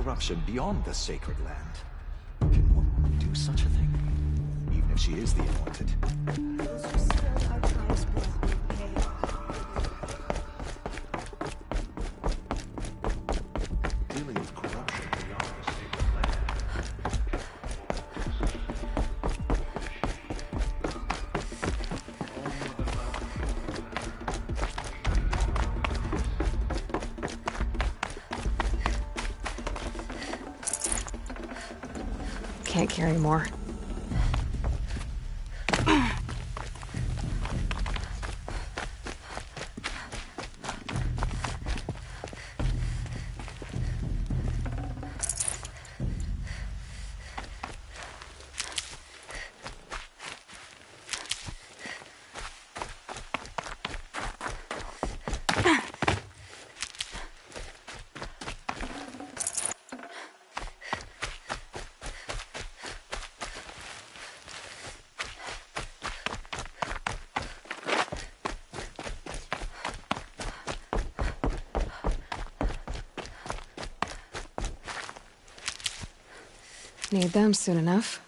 corruption beyond the sacred land. Can one woman do such a thing? Even if she is the anointed. Those who spilled our time's blood will pay. Dealing with corruption beyond the sacred land. Can't carry more. Need them soon enough.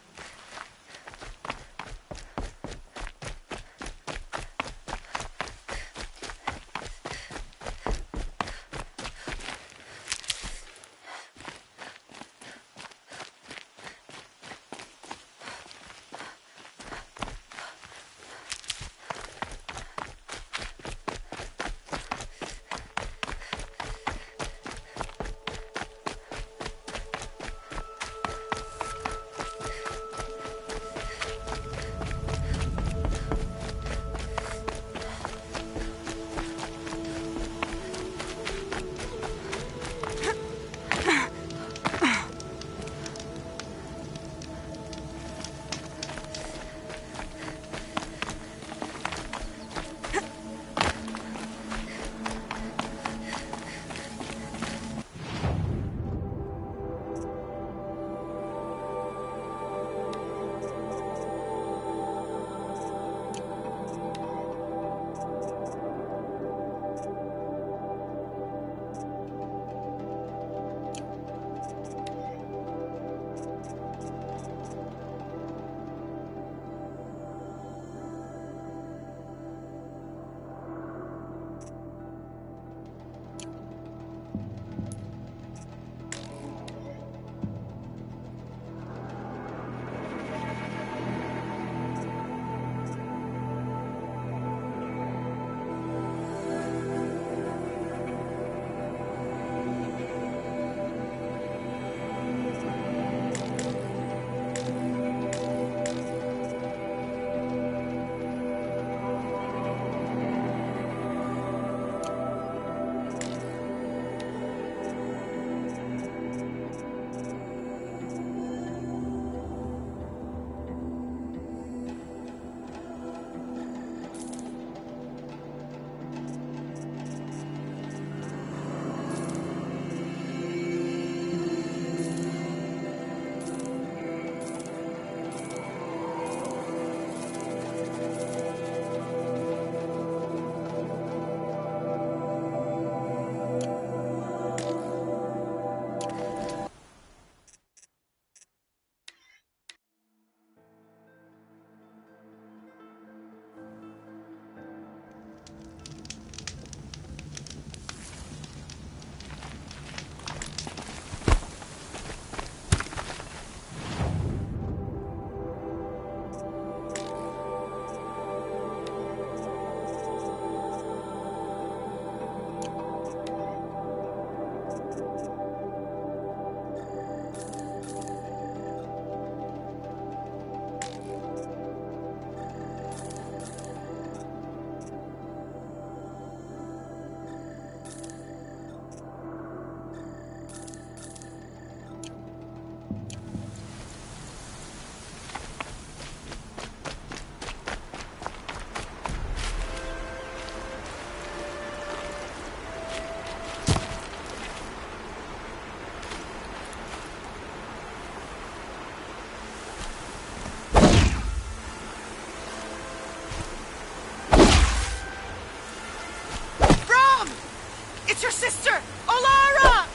It's your sister, Olara!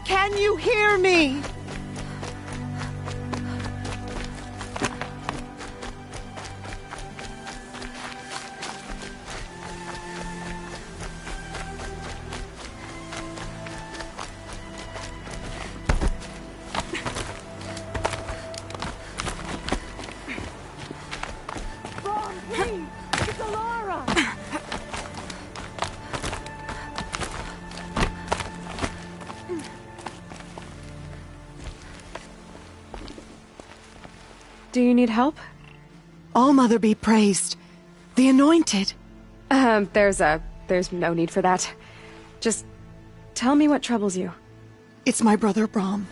can you hear me? Brom, please! It's Alara! Do you need help? All-Mother be praised. The Anointed. There's no need for that. Just tell me what troubles you. It's my brother Brom.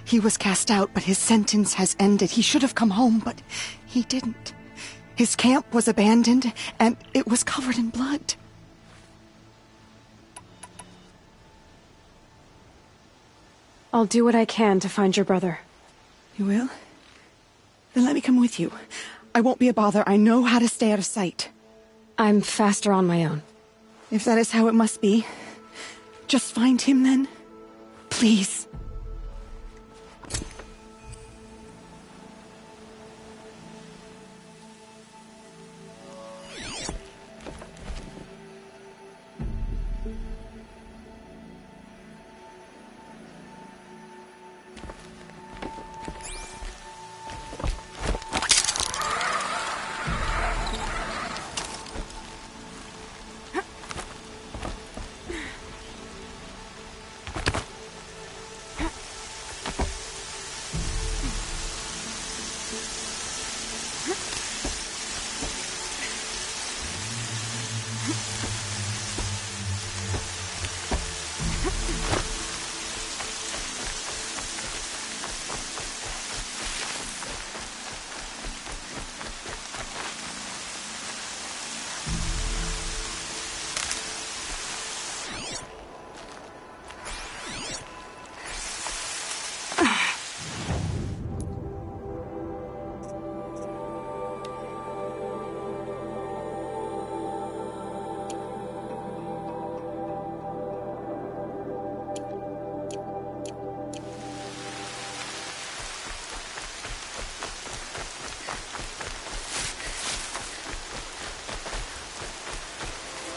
He was cast out, but his sentence has ended. He should have come home, but he didn't. His camp was abandoned, and it was covered in blood. I'll do what I can to find your brother. You will? Then let me come with you. I won't be a bother. I know how to stay out of sight. I'm faster on my own. If that is how it must be, just find him then. Please.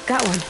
Got one.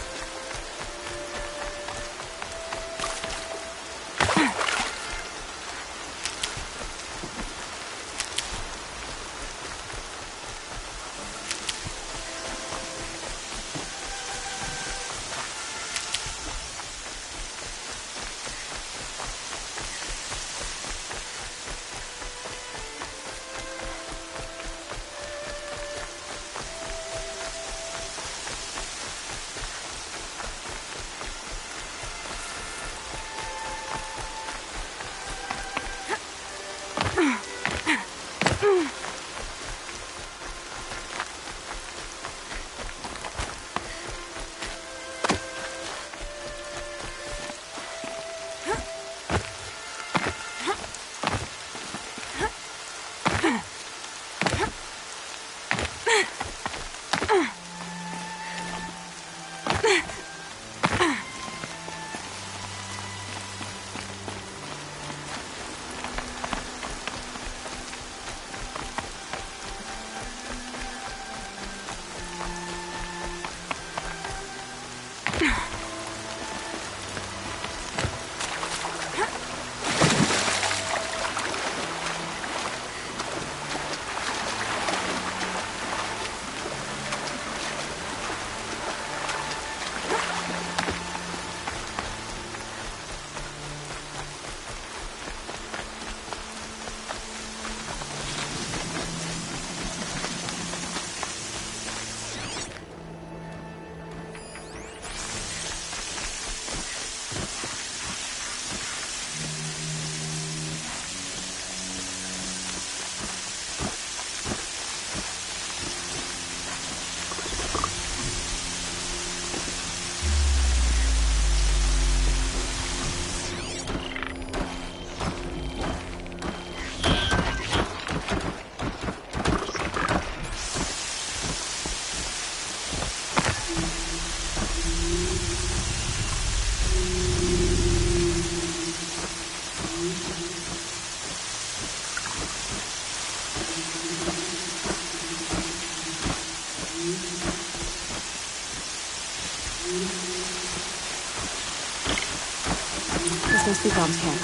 This must be Brom's camp.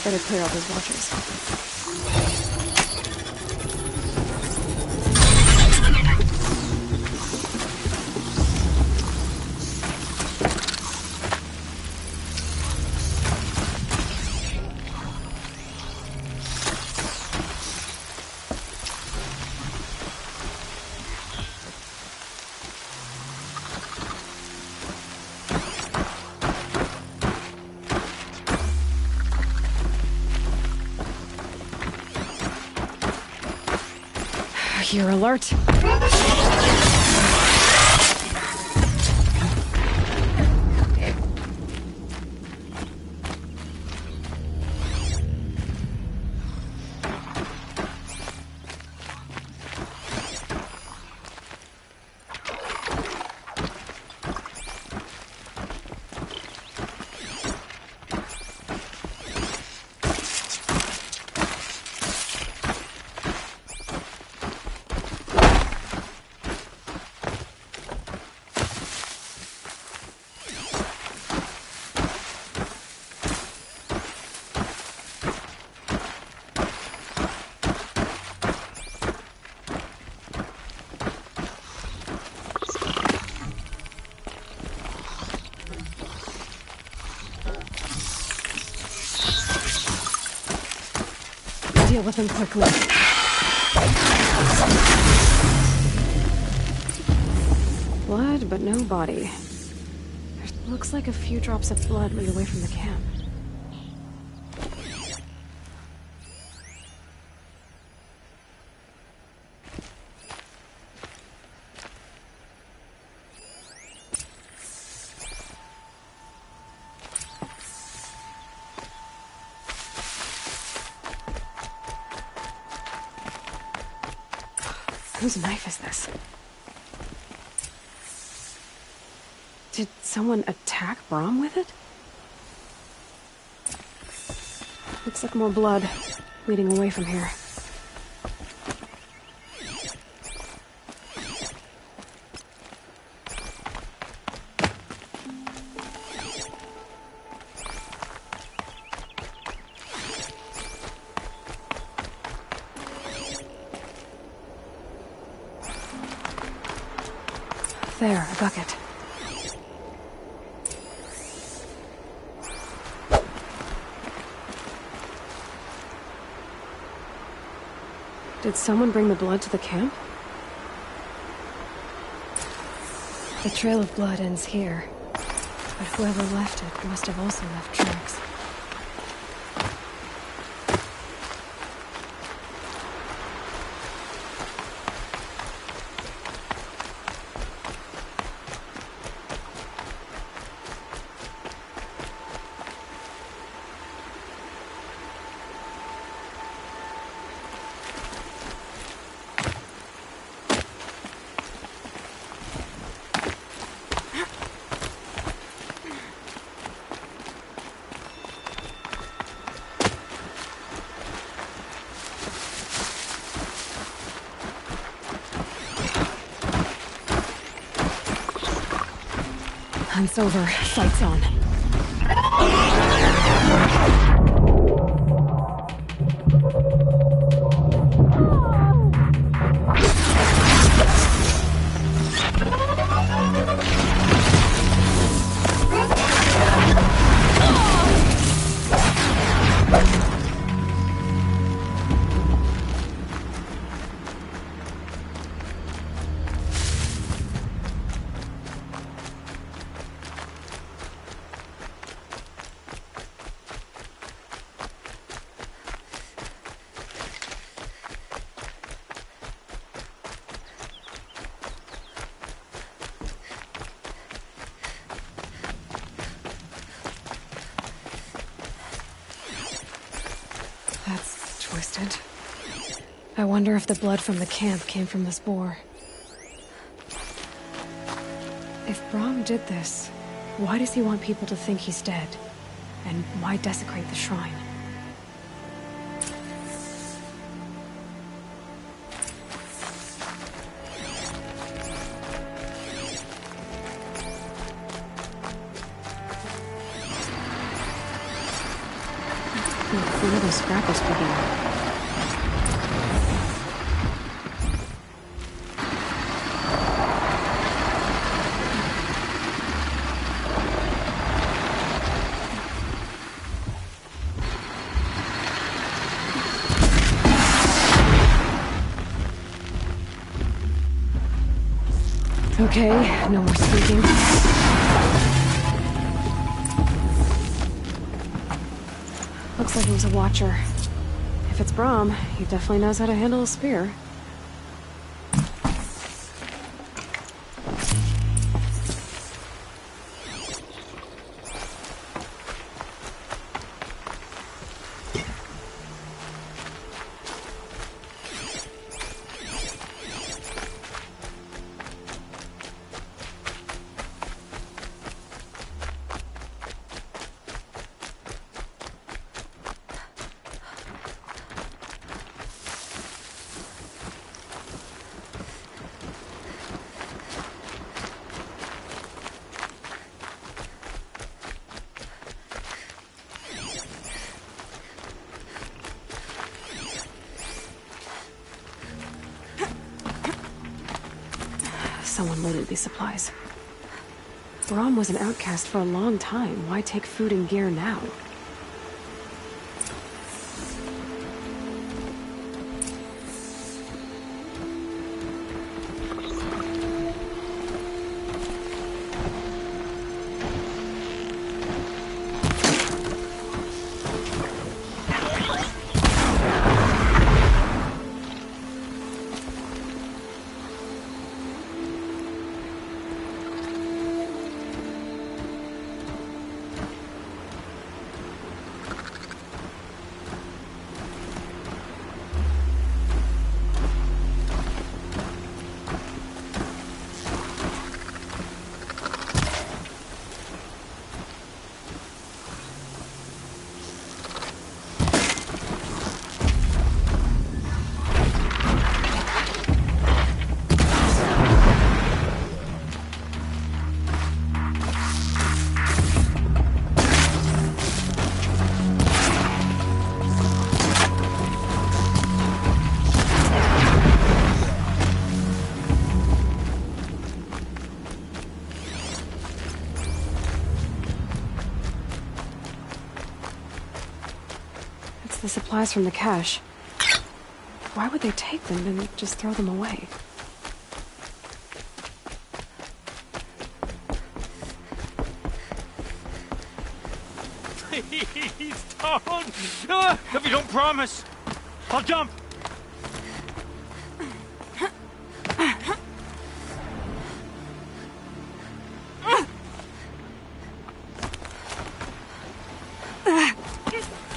Better clear all those watchers. You're alert. Deal with them quickly. Blood, but no body. There looks like a few drops of blood lead away from the camp. Whose knife is this? Did someone attack Brom with it? Looks like more blood leading away from here. There, a bucket. Did someone bring the blood to the camp? The trail of blood ends here, but whoever left it must have also left tracks. Hunt's over. Sights on. That's twisted. I wonder if the blood from the camp came from this boar. If Brom did this, why does he want people to think he's dead? And why desecrate the shrine? Where those scrappers began. Okay, no more sneaking. Looks like he was a watcher. If it's Brahm, he definitely knows how to handle a spear. Someone loaded these supplies. Brahm was an outcast for a long time. Why take food and gear now? The supplies from the cache. Why would they take them and just throw them away? Please don't! If you don't promise, I'll jump!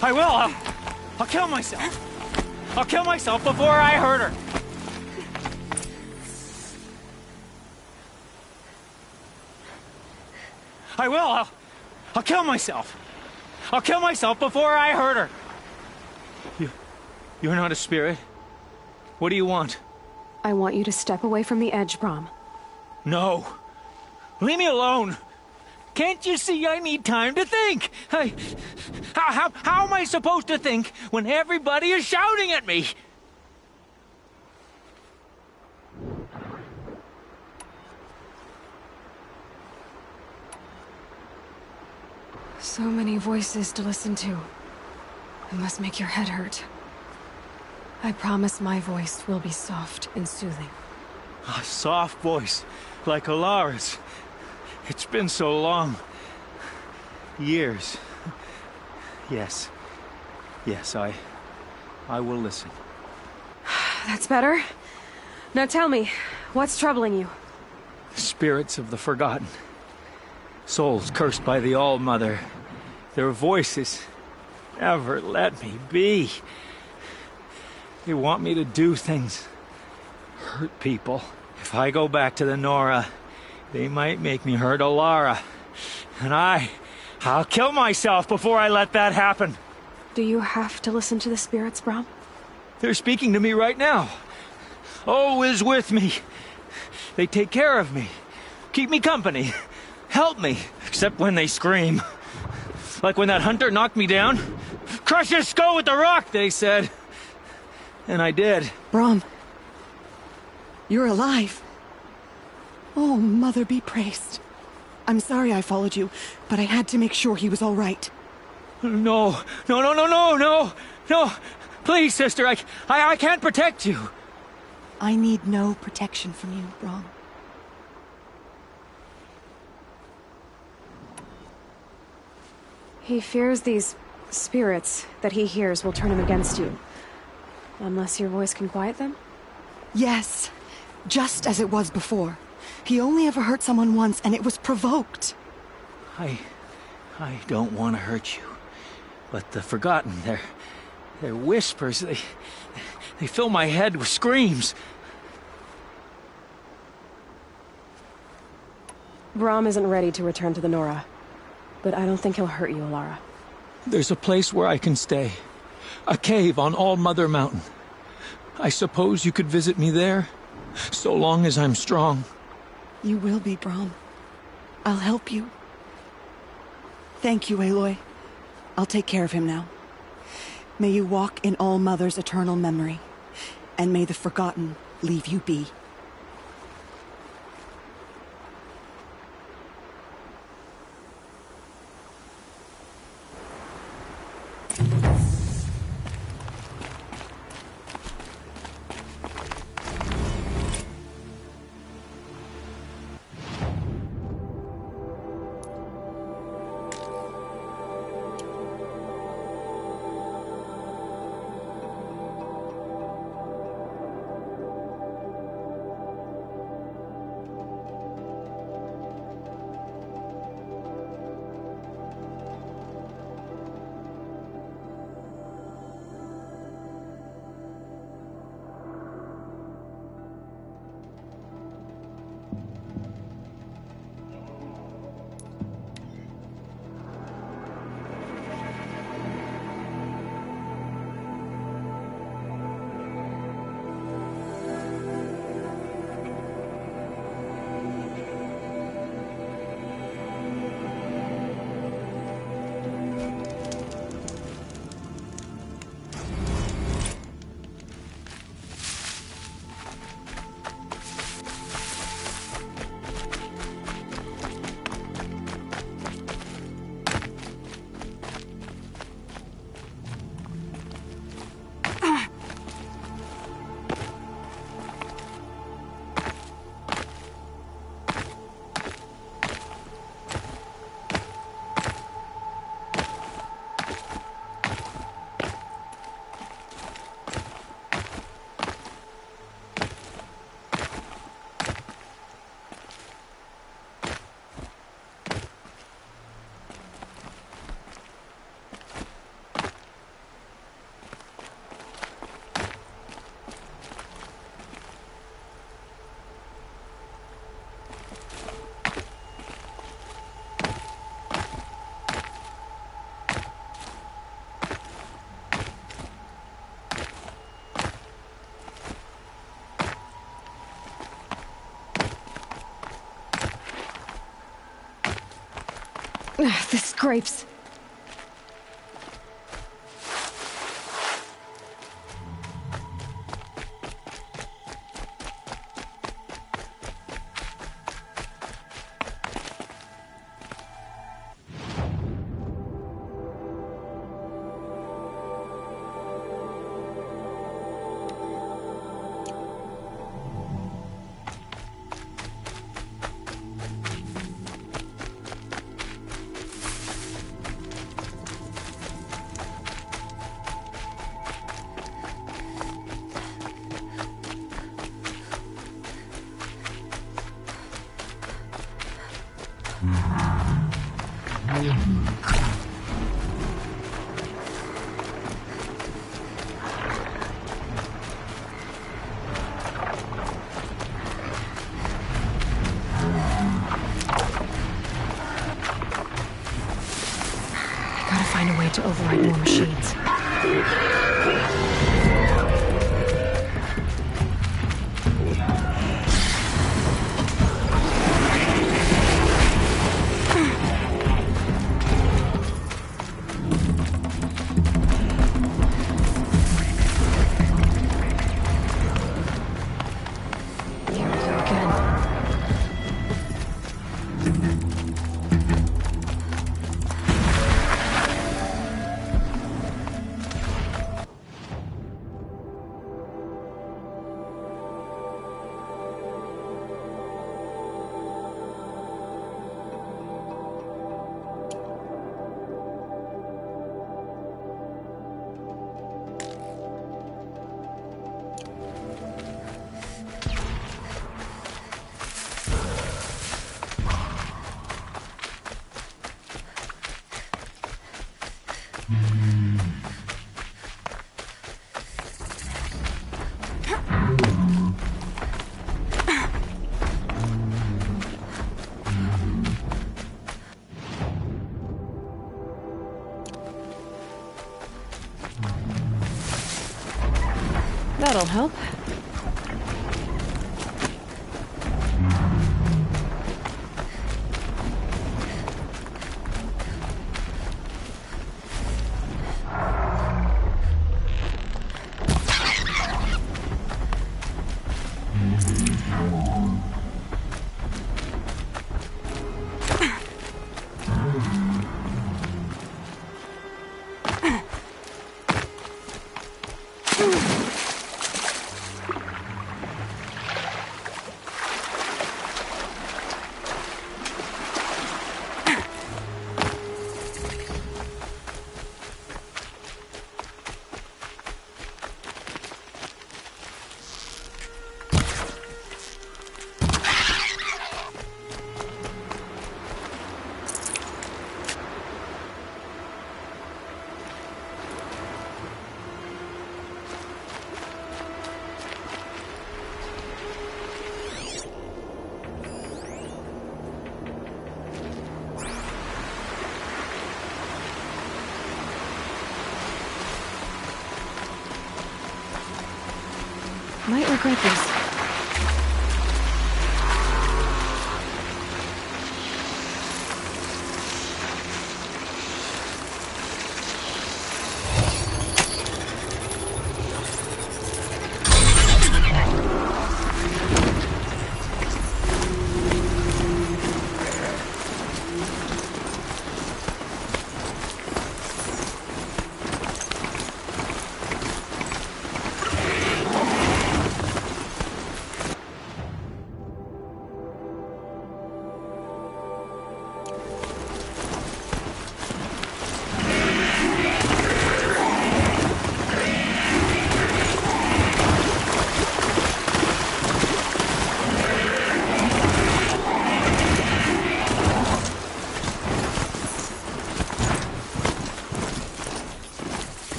I will! I'll kill myself! I'll kill myself before I hurt her! I will! I'll kill myself! I'll kill myself before I hurt her! You're not a spirit. What do you want? I want you to step away from the edge, Brahm. No! Leave me alone! Can't you see I need time to think? How am I supposed to think when everybody is shouting at me? So many voices to listen to. It must make your head hurt. I promise my voice will be soft and soothing. A soft voice, like Alara's. It's been so long. Years. Yes. Yes, I will listen. That's better. Now tell me, what's troubling you? Spirits of the forgotten. Souls cursed by the All-Mother. Their voices never let me be. They want me to do things. Hurt people. If I go back to the Nora, they might make me hurt Alara. And I'll kill myself before I let that happen. Do you have to listen to the spirits, Brahm? They're speaking to me right now. Oh is with me. They take care of me. Keep me company. Help me. Except when they scream. Like when that hunter knocked me down. Crush his skull with the rock, they said. And I did. Brom, you're alive. Oh, Mother be praised. I'm sorry I followed you, but I had to make sure he was all right. No. Please, sister, I can't protect you. I need no protection from you, Brom. He fears these spirits that he hears will turn him against you. Unless your voice can quiet them? Yes, just as it was before. He only ever hurt someone once, and it was provoked. I don't want to hurt you. But the Forgotten, their whispers, they fill my head with screams. Brom isn't ready to return to the Nora. But I don't think he'll hurt you, Alara. There's a place where I can stay. A cave on All Mother Mountain. I suppose you could visit me there, so long as I'm strong. You will be, Brom. I'll help you. Thank you, Aloy. I'll take care of him now. May you walk in All Mother's eternal memory, and may the Forgotten leave you be. The scrapes. Gotta find a way to override more machines. That'll help. Might regret this.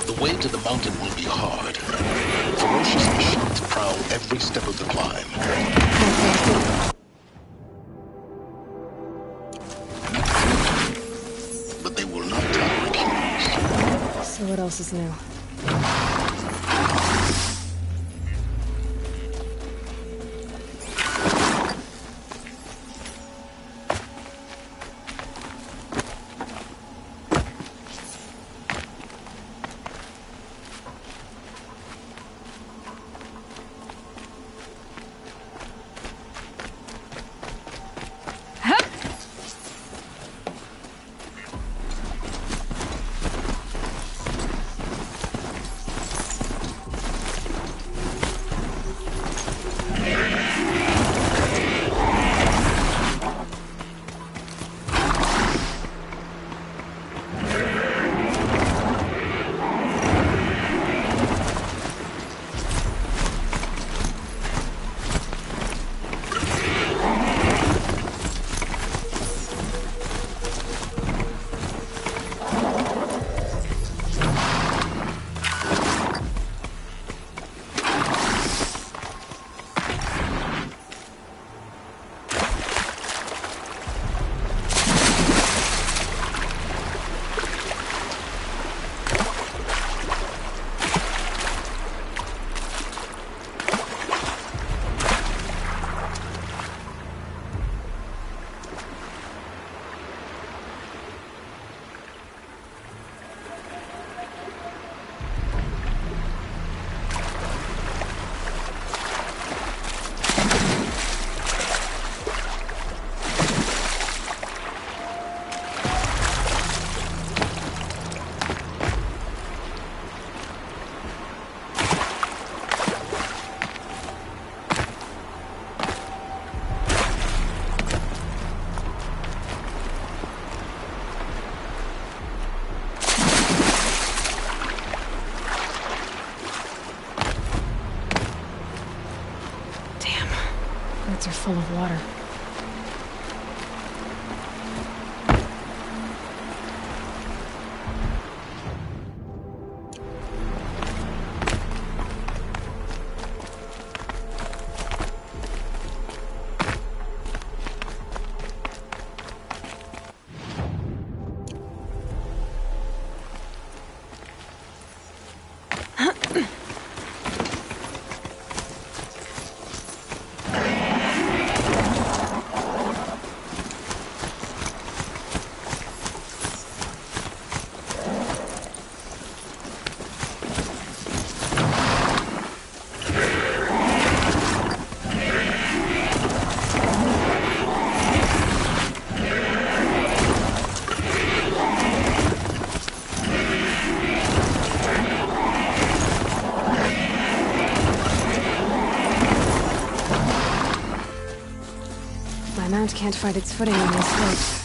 The way to the mountain will be hard. Ferocious machines prowl every step of the climb. But they will not tolerate humans. So what else is new? spots are full of water. My mount can't find its footing on these slopes.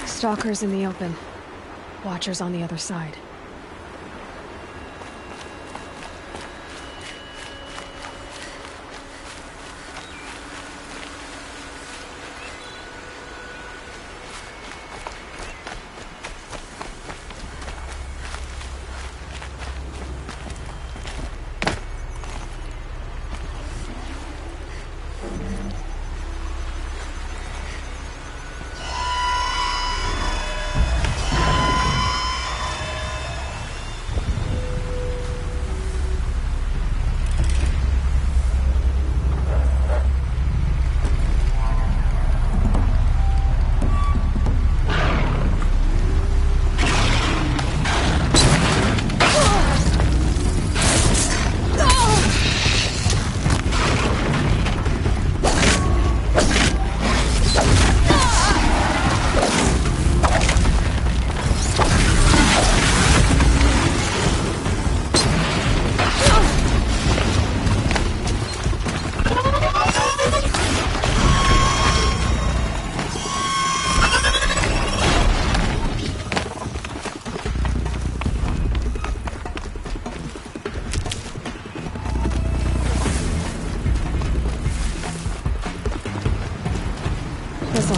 Stalkers in the open. Watchers on the other side.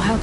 help.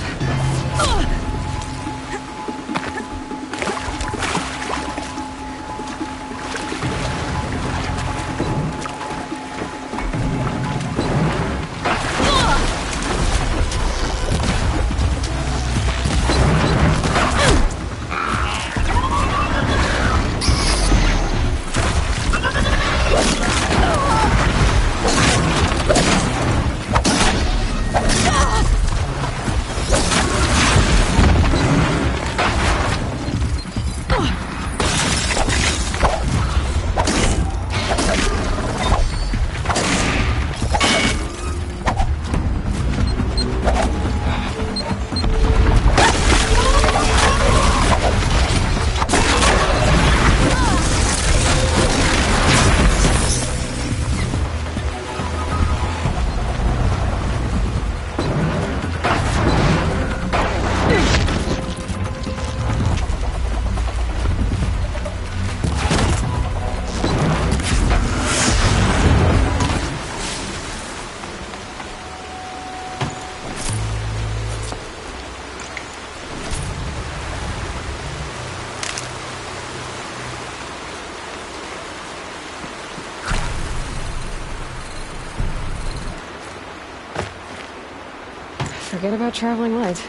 Forget about traveling light.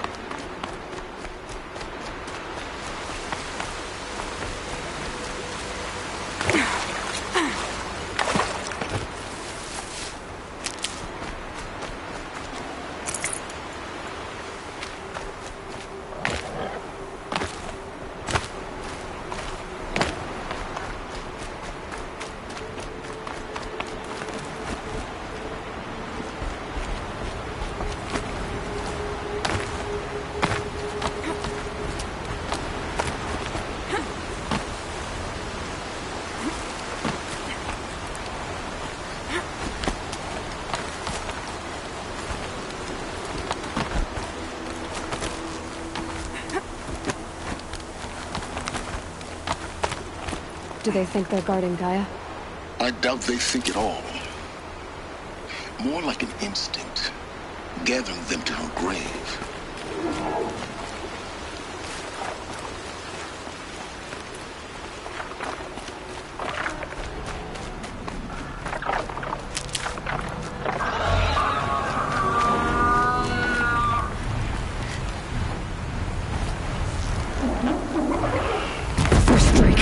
Do they think they're guarding Gaia? I doubt they think at all. More like an instinct, gathering them to her grave. First break.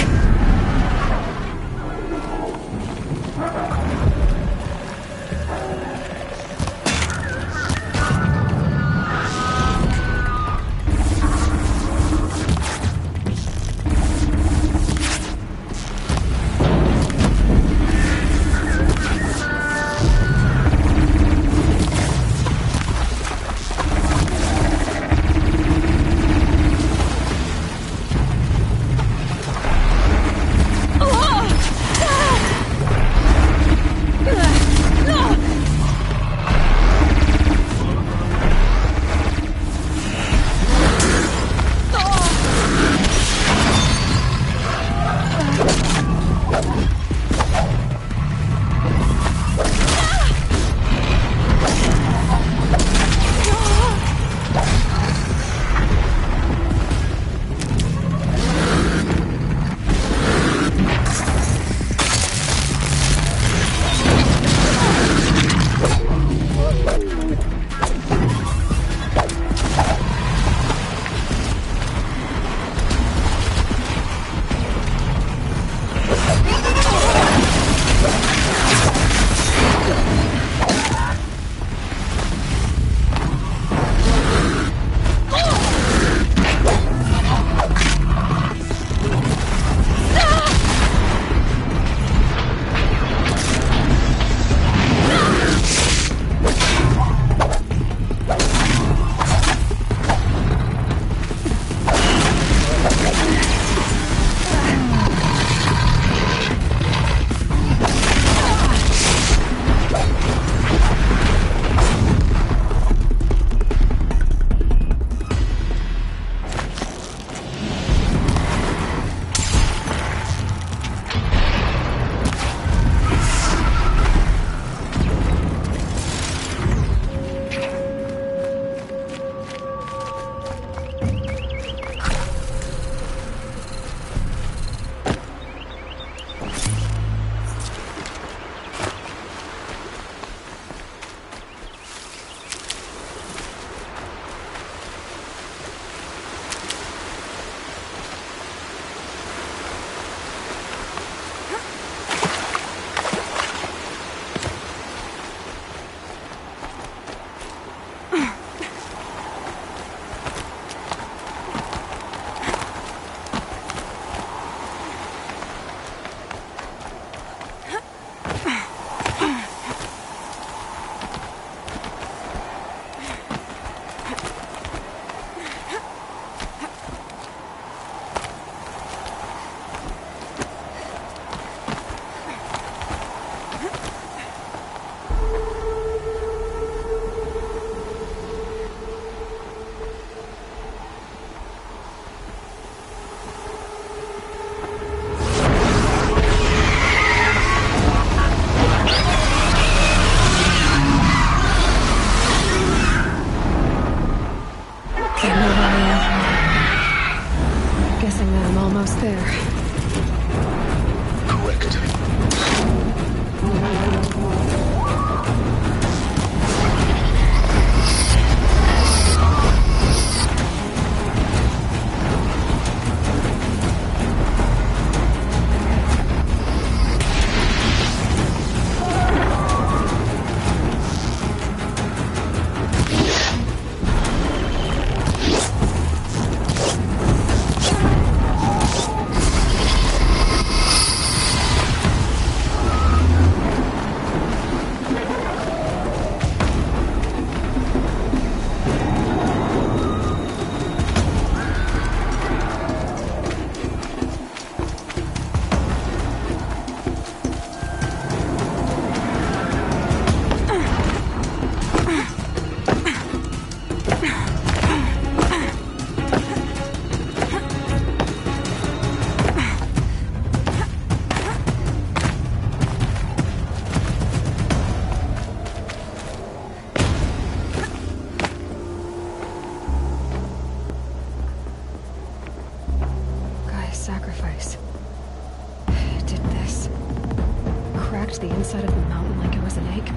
an ache?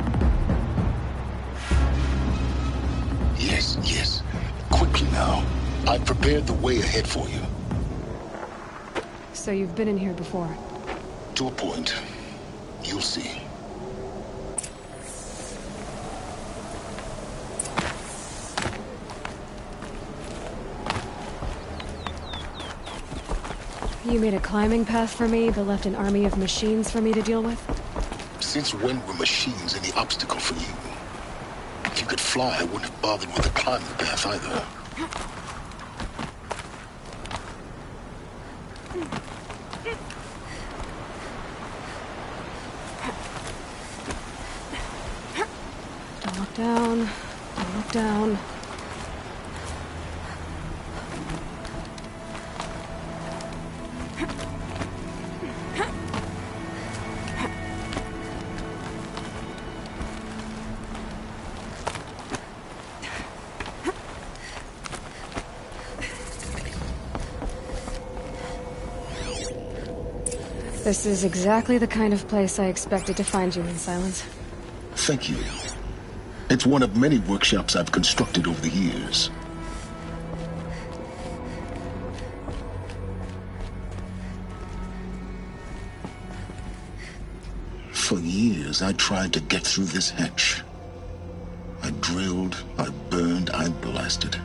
Yes, yes. Quickly now. I've prepared the way ahead for you. So you've been in here before? To a point. You'll see. You made a climbing path for me, but left an army of machines for me to deal with? Since when were machines any obstacle for you? If you could fly, I wouldn't have bothered with the climbing path either. Don't look down. Don't look down. This is exactly the kind of place I expected to find you in, Silence. Thank you. It's one of many workshops I've constructed over the years. For years, I tried to get through this hatch. I drilled, I burned, I blasted.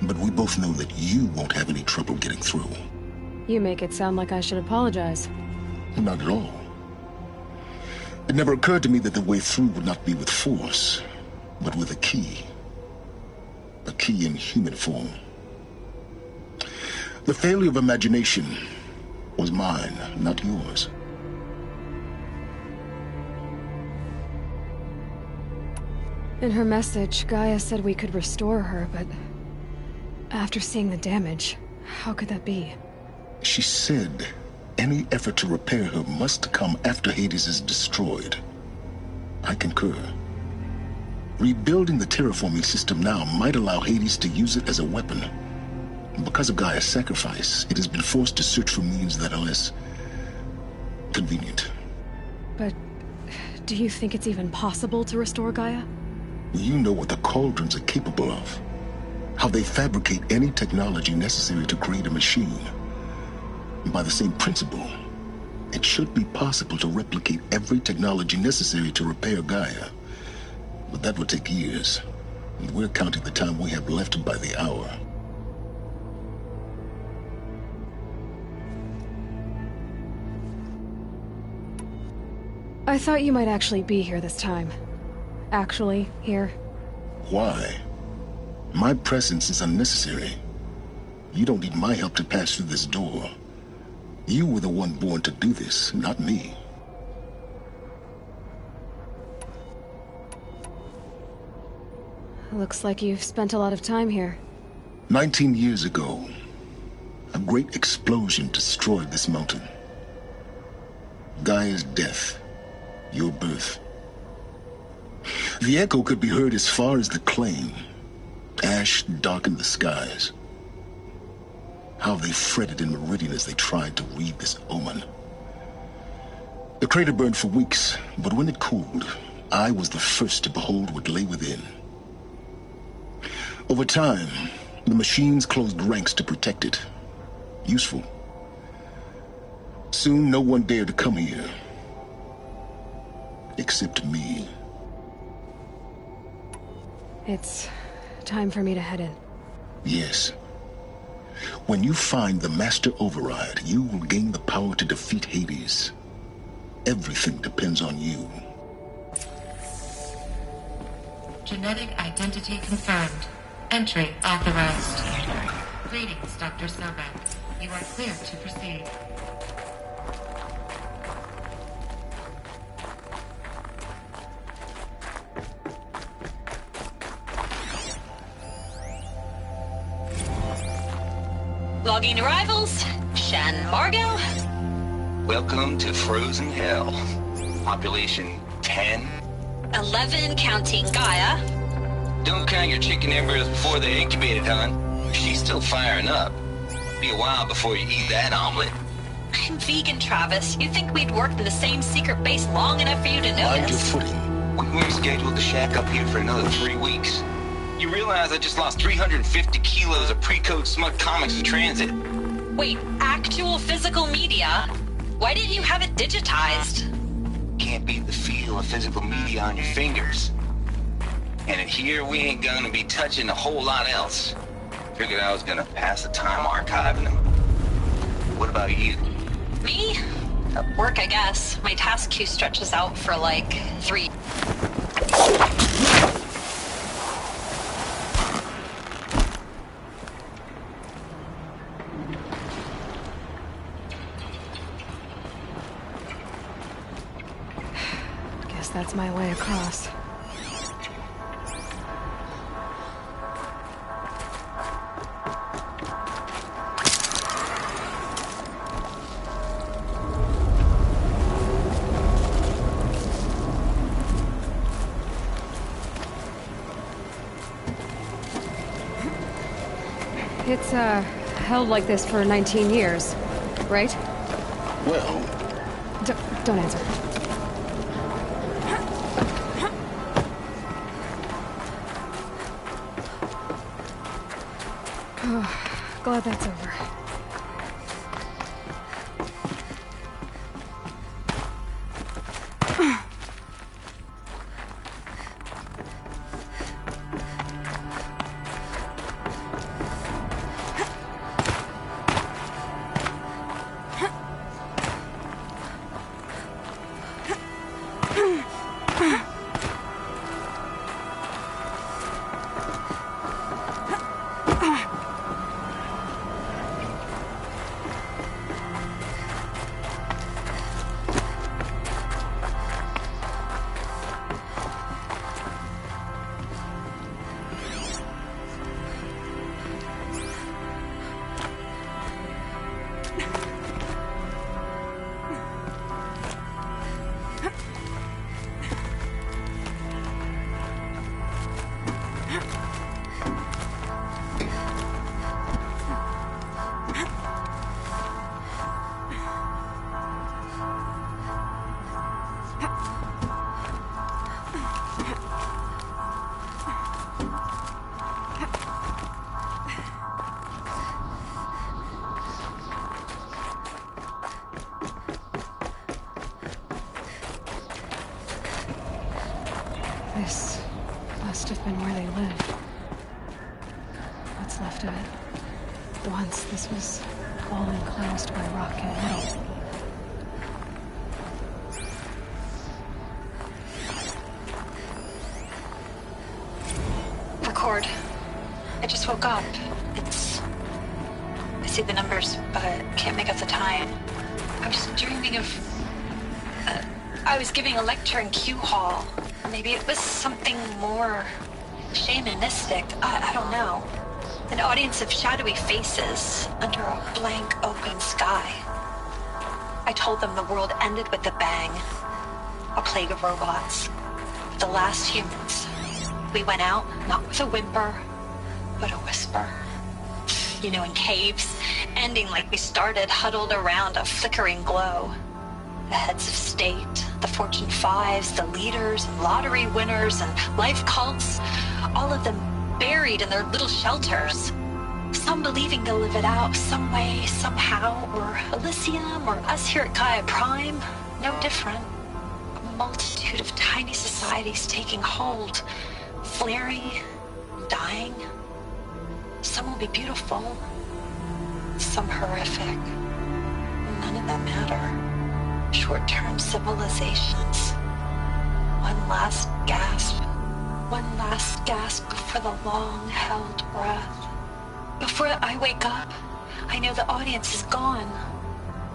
But we both know that you won't have any trouble getting through. You make it sound like I should apologize. Not at all. It never occurred to me that the way through would not be with force, but with a key. A key in human form. The failure of imagination was mine, not yours. In her message, Gaia said we could restore her, but after seeing the damage, how could that be? She said any effort to repair her must come after Hades is destroyed. I concur. Rebuilding the terraforming system now might allow Hades to use it as a weapon. Because of Gaia's sacrifice, it has been forced to search for means that are less convenient. But do you think it's even possible to restore Gaia? You know what the Cauldrons are capable of. How they fabricate any technology necessary to create a machine. By the same principle, it should be possible to replicate every technology necessary to repair Gaia. But that would take years, and we're counting the time we have left by the hour. I thought you might actually be here this time. Actually, here. Why? My presence is unnecessary. You don't need my help to pass through this door. You were the one born to do this, not me. Looks like you've spent a lot of time here. 19 years ago, a great explosion destroyed this mountain. Gaia's death, your birth. The echo could be heard as far as the claim. Ash darkened the skies. How they fretted in meridian as they tried to read this omen. The crater burned for weeks, but when it cooled, I was the first to behold what lay within. Over time, the machines closed ranks to protect it. Useful. Soon, no one dared to come here. Except me. It's time for me to head in. Yes. When you find the Master Override, you will gain the power to defeat Hades. Everything depends on you. Genetic identity confirmed. Entry authorized. Greetings, Dr. Sobek. You are clear to proceed. Logging arrivals. Shan Margot. Welcome to Frozen Hell. Population 10. 11 counting Gaia. Don't count your chicken embryos before they're incubated, hon. She's still firing up. Be a while before you eat that omelet. I'm vegan, Travis. You'd think we'd worked in the same secret base long enough for you to Mind your notice. footing. We weren't scheduled to shack up here for another 3 weeks. You realize I just lost 350 kilos of pre-code smut comics in transit. Wait, actual physical media? Why didn't you have it digitized? Can't beat the feel of physical media on your fingers. And in here, we ain't gonna be touching a whole lot else. Figured I was gonna pass the time archiving them. What about you? Me? Work, I guess. My task queue stretches out for like 3. Guess that's my way across. It's, held like this for 19 years, right? Well, Don't answer. Oh, glad that's over. This must have been where they lived. What's left of it. Once this was all enclosed by rock and metal. Record. I just woke up. I see the numbers, but can't make out the time. I was dreaming of... I was giving a lecture in Q Hall. Maybe it was something more shamanistic. I don't know. An audience of shadowy faces under a blank open sky. I told them the world ended with a bang. A plague of robots. The last humans. We went out, not with a whimper, but a whisper. You know, in caves, ending like we started, huddled around a flickering glow. The heads of state, the Fortune 5s, the leaders, and lottery winners, and life cults, all of them buried in their little shelters. Some believing they'll live it out some way, somehow, or Elysium, or us here at Gaia Prime, no different. A multitude of tiny societies taking hold, flaring, dying. Some will be beautiful, some horrific. None of them matter. Short-term civilizations. One last gasp. One last gasp before the long-held breath. Before I wake up, I know the audience is gone.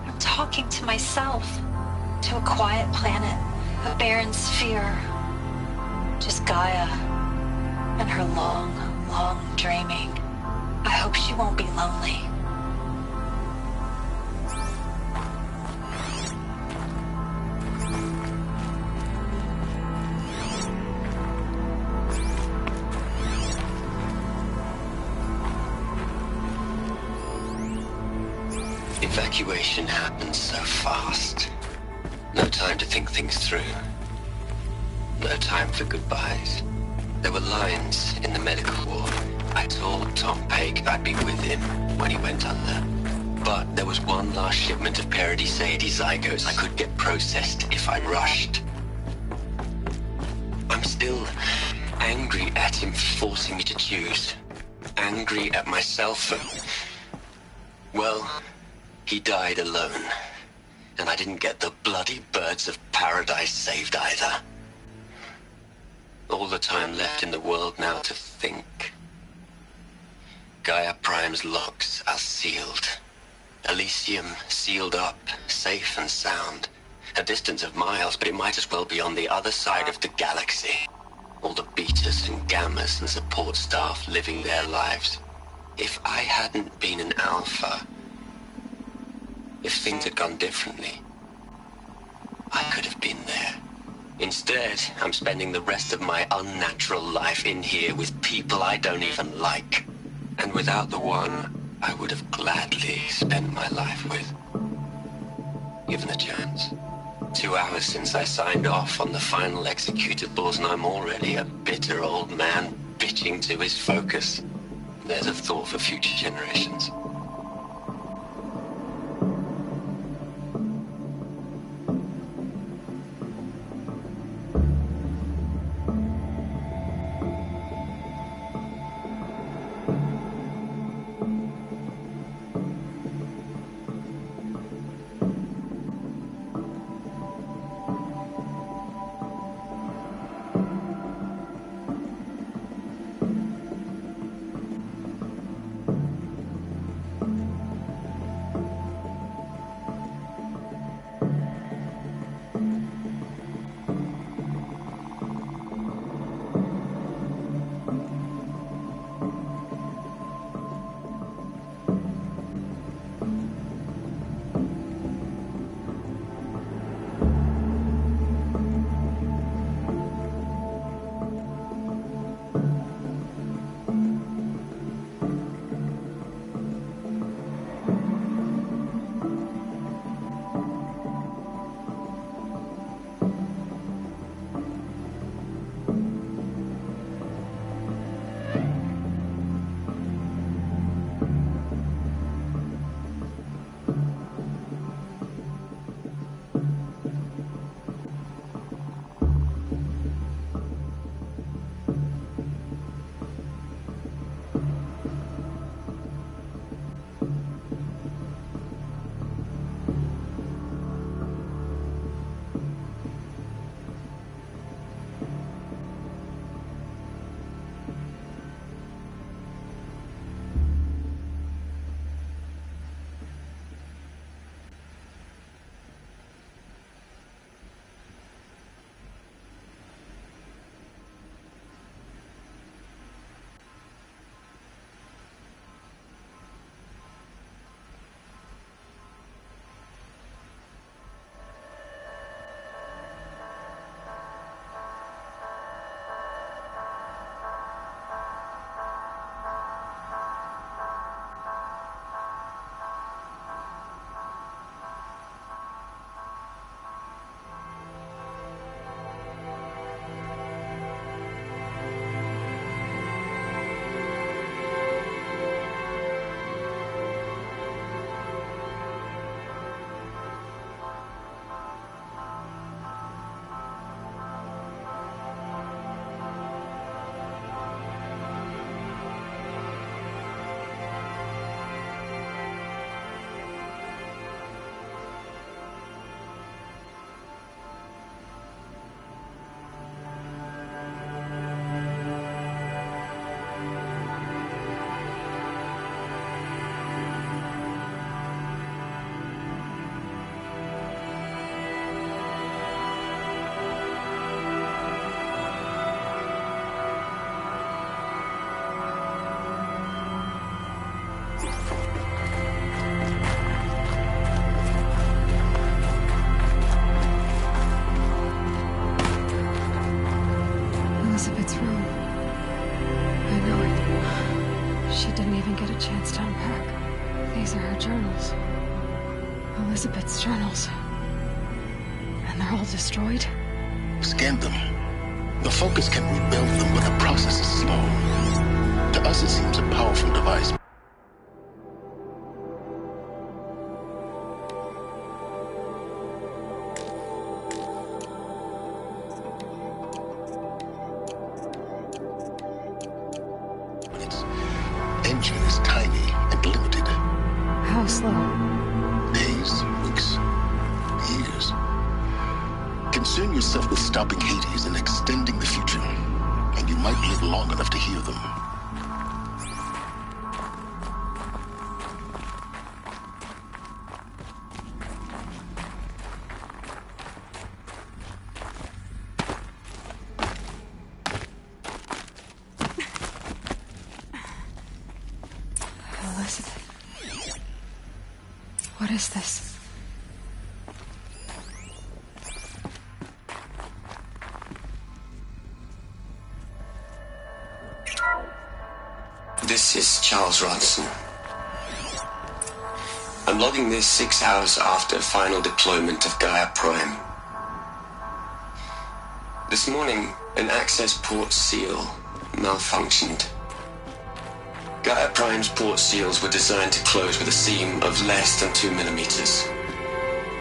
I'm talking to myself. To a quiet planet. A barren sphere. Just Gaia. And her long, long dreaming. I hope she won't be lonely. evacuation happened so fast. No time to think things through. No time for goodbyes. There were lines in the medical ward. I told Tom Pake I'd be with him when he went under. But there was one last shipment of Paradis-Sadie zygotes I could get processed if I rushed. I'm still angry at him for forcing me to choose. Angry at myself for... Well, he died alone. And I didn't get the bloody birds of paradise saved either. All the time left in the world now to think. Gaia Prime's locks are sealed. Elysium sealed up, safe and sound. A distance of miles, but it might as well be on the other side of the galaxy. All the betas and gammas and support staff living their lives. If I hadn't been an alpha, if things had gone differently, I could have been there. Instead, I'm spending the rest of my unnatural life in here with people I don't even like. And without the one I would have gladly spent my life with. Given a chance. 2 hours since I signed off on the final executables, and I'm already a bitter old man bitching to his focus. There's a thought for future generations. Elizabeth's room. I know it. She didn't even get a chance to unpack. These are her journals. Elizabeth's journals. And they're all destroyed? Scan them. The Focus can rebuild them, but the process is slow. To us, it seems a powerful device. Its engine is tiny and limited. How slow? Days, weeks, years. Concern yourself with stopping Hades and extending the future, and you might live long enough to hear them. Elizabeth. What is this? This is Charles Ronson. I'm logging this 6 hours after final deployment of Gaia Prime. This morning, an access port seal malfunctioned. Gaia Prime's port seals were designed to close with a seam of less than 2 millimeters.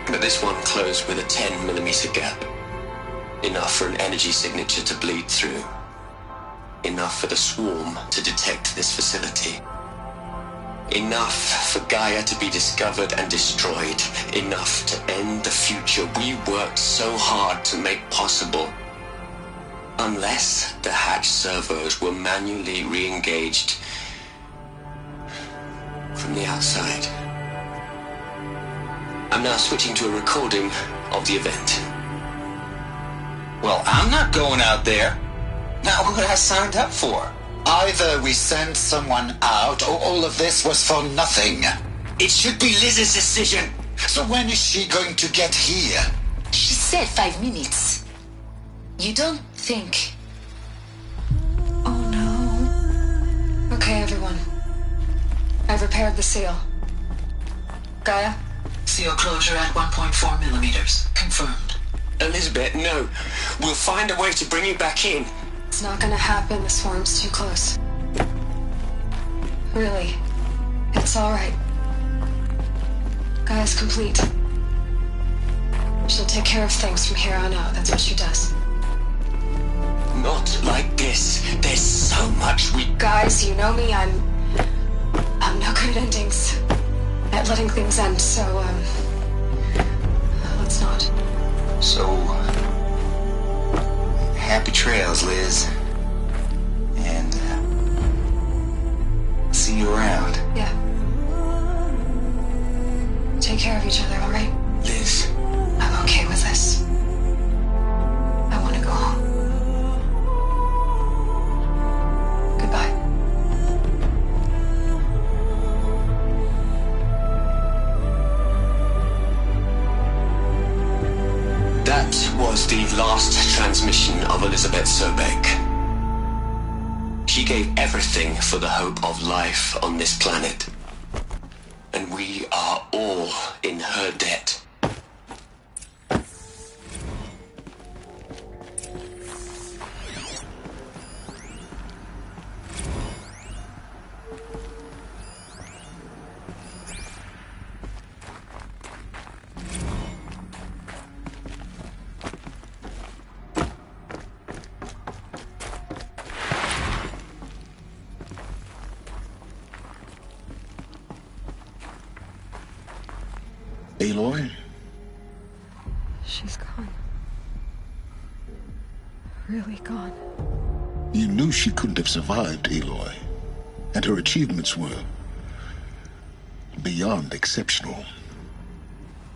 But this one closed with a 10 millimeter gap. Enough for an energy signature to bleed through. Enough for the swarm to detect this facility. Enough for Gaia to be discovered and destroyed. Enough to end the future we worked so hard to make possible. Unless the hatch servos were manually re-engaged from the outside. I'm now switching to a recording of the event. Well, I'm not going out there. Not what I signed up for. Either we send someone out, or all of this was for nothing. It should be Liz's decision. So when is she going to get here? She said 5 minutes. You don't think... Oh no. Okay, everyone. I've repaired the seal. Gaia? Seal closure at 1.4 millimeters. Confirmed. Elizabeth, no. We'll find a way to bring you back in. It's not gonna happen. The swarm's too close. Really. It's alright. Gaia's complete. She'll take care of things from here on out. That's what she does. Not like this. There's so much we... Guys, you know me. I'm no good at endings. At letting things end, so, let's not. So, happy trails, Liz. And, see you around. Yeah. Take care of each other, alright? Liz. I'm okay with this. I want to go home. Goodbye. That was the last transmission of Elizabeth Sobek. She gave everything for the hope of life on this planet. And we are all in her debt. Aloy? She's gone. Really gone. You knew she couldn't have survived, Aloy. And her achievements were beyond exceptional.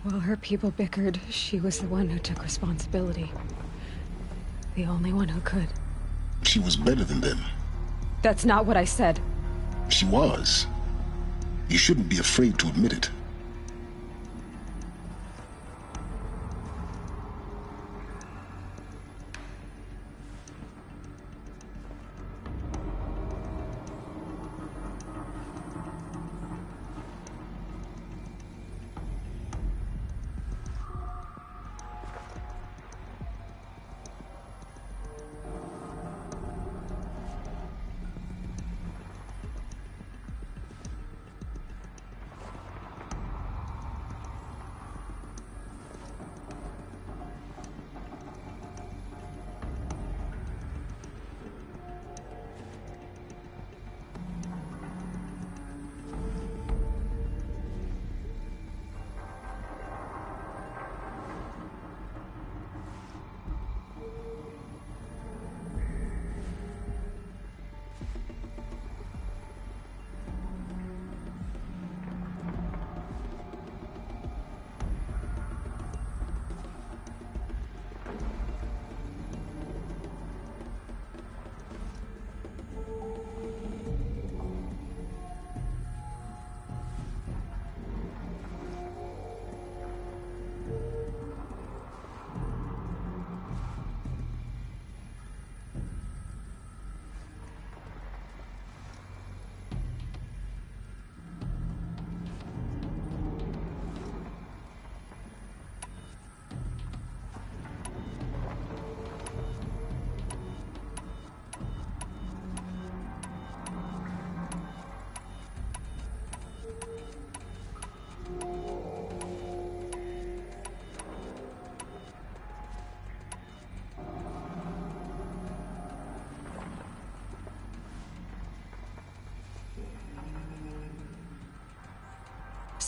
While her people bickered, she was the one who took responsibility. The only one who could. She was better than them. That's not what I said. She was. You shouldn't be afraid to admit it.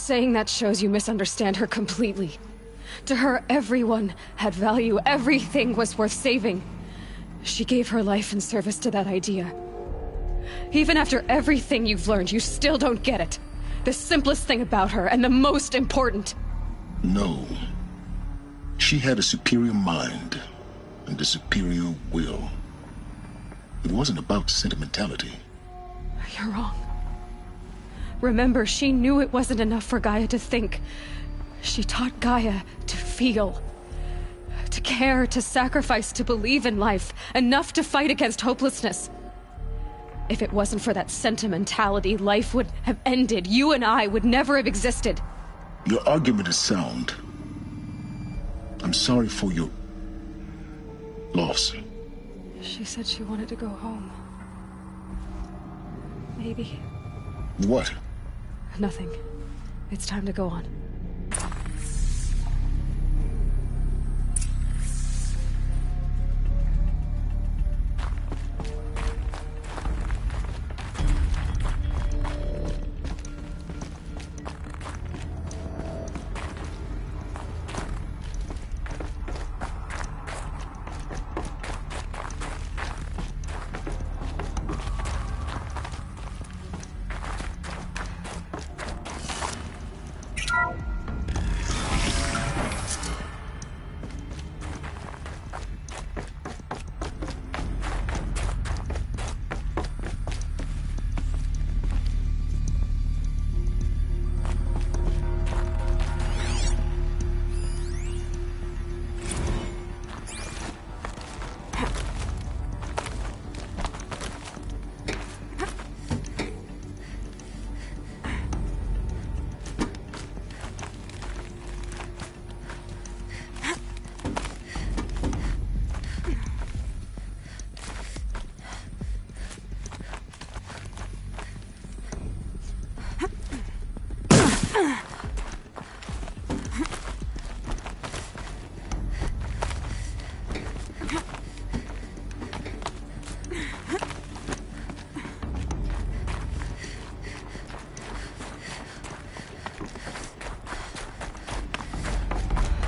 Saying that shows you misunderstand her completely. To her, everyone had value. Everything was worth saving. She gave her life in service to that idea. Even after everything you've learned, you still don't get it. The simplest thing about her, and the most important. No. She had a superior mind and a superior will. It wasn't about sentimentality. You're wrong. Remember, she knew it wasn't enough for Gaia to think. She taught Gaia to feel. To care, to sacrifice, to believe in life. Enough to fight against hopelessness. If it wasn't for that sentimentality, life would have ended. You and I would never have existed. Your argument is sound. I'm sorry for your loss. She said she wanted to go home. Maybe. What? Nothing. It's time to go on.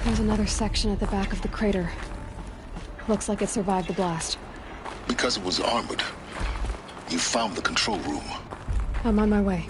There's another section at the back of the crater. Looks like it survived the blast. Because it was armored. You found the control room. I'm on my way.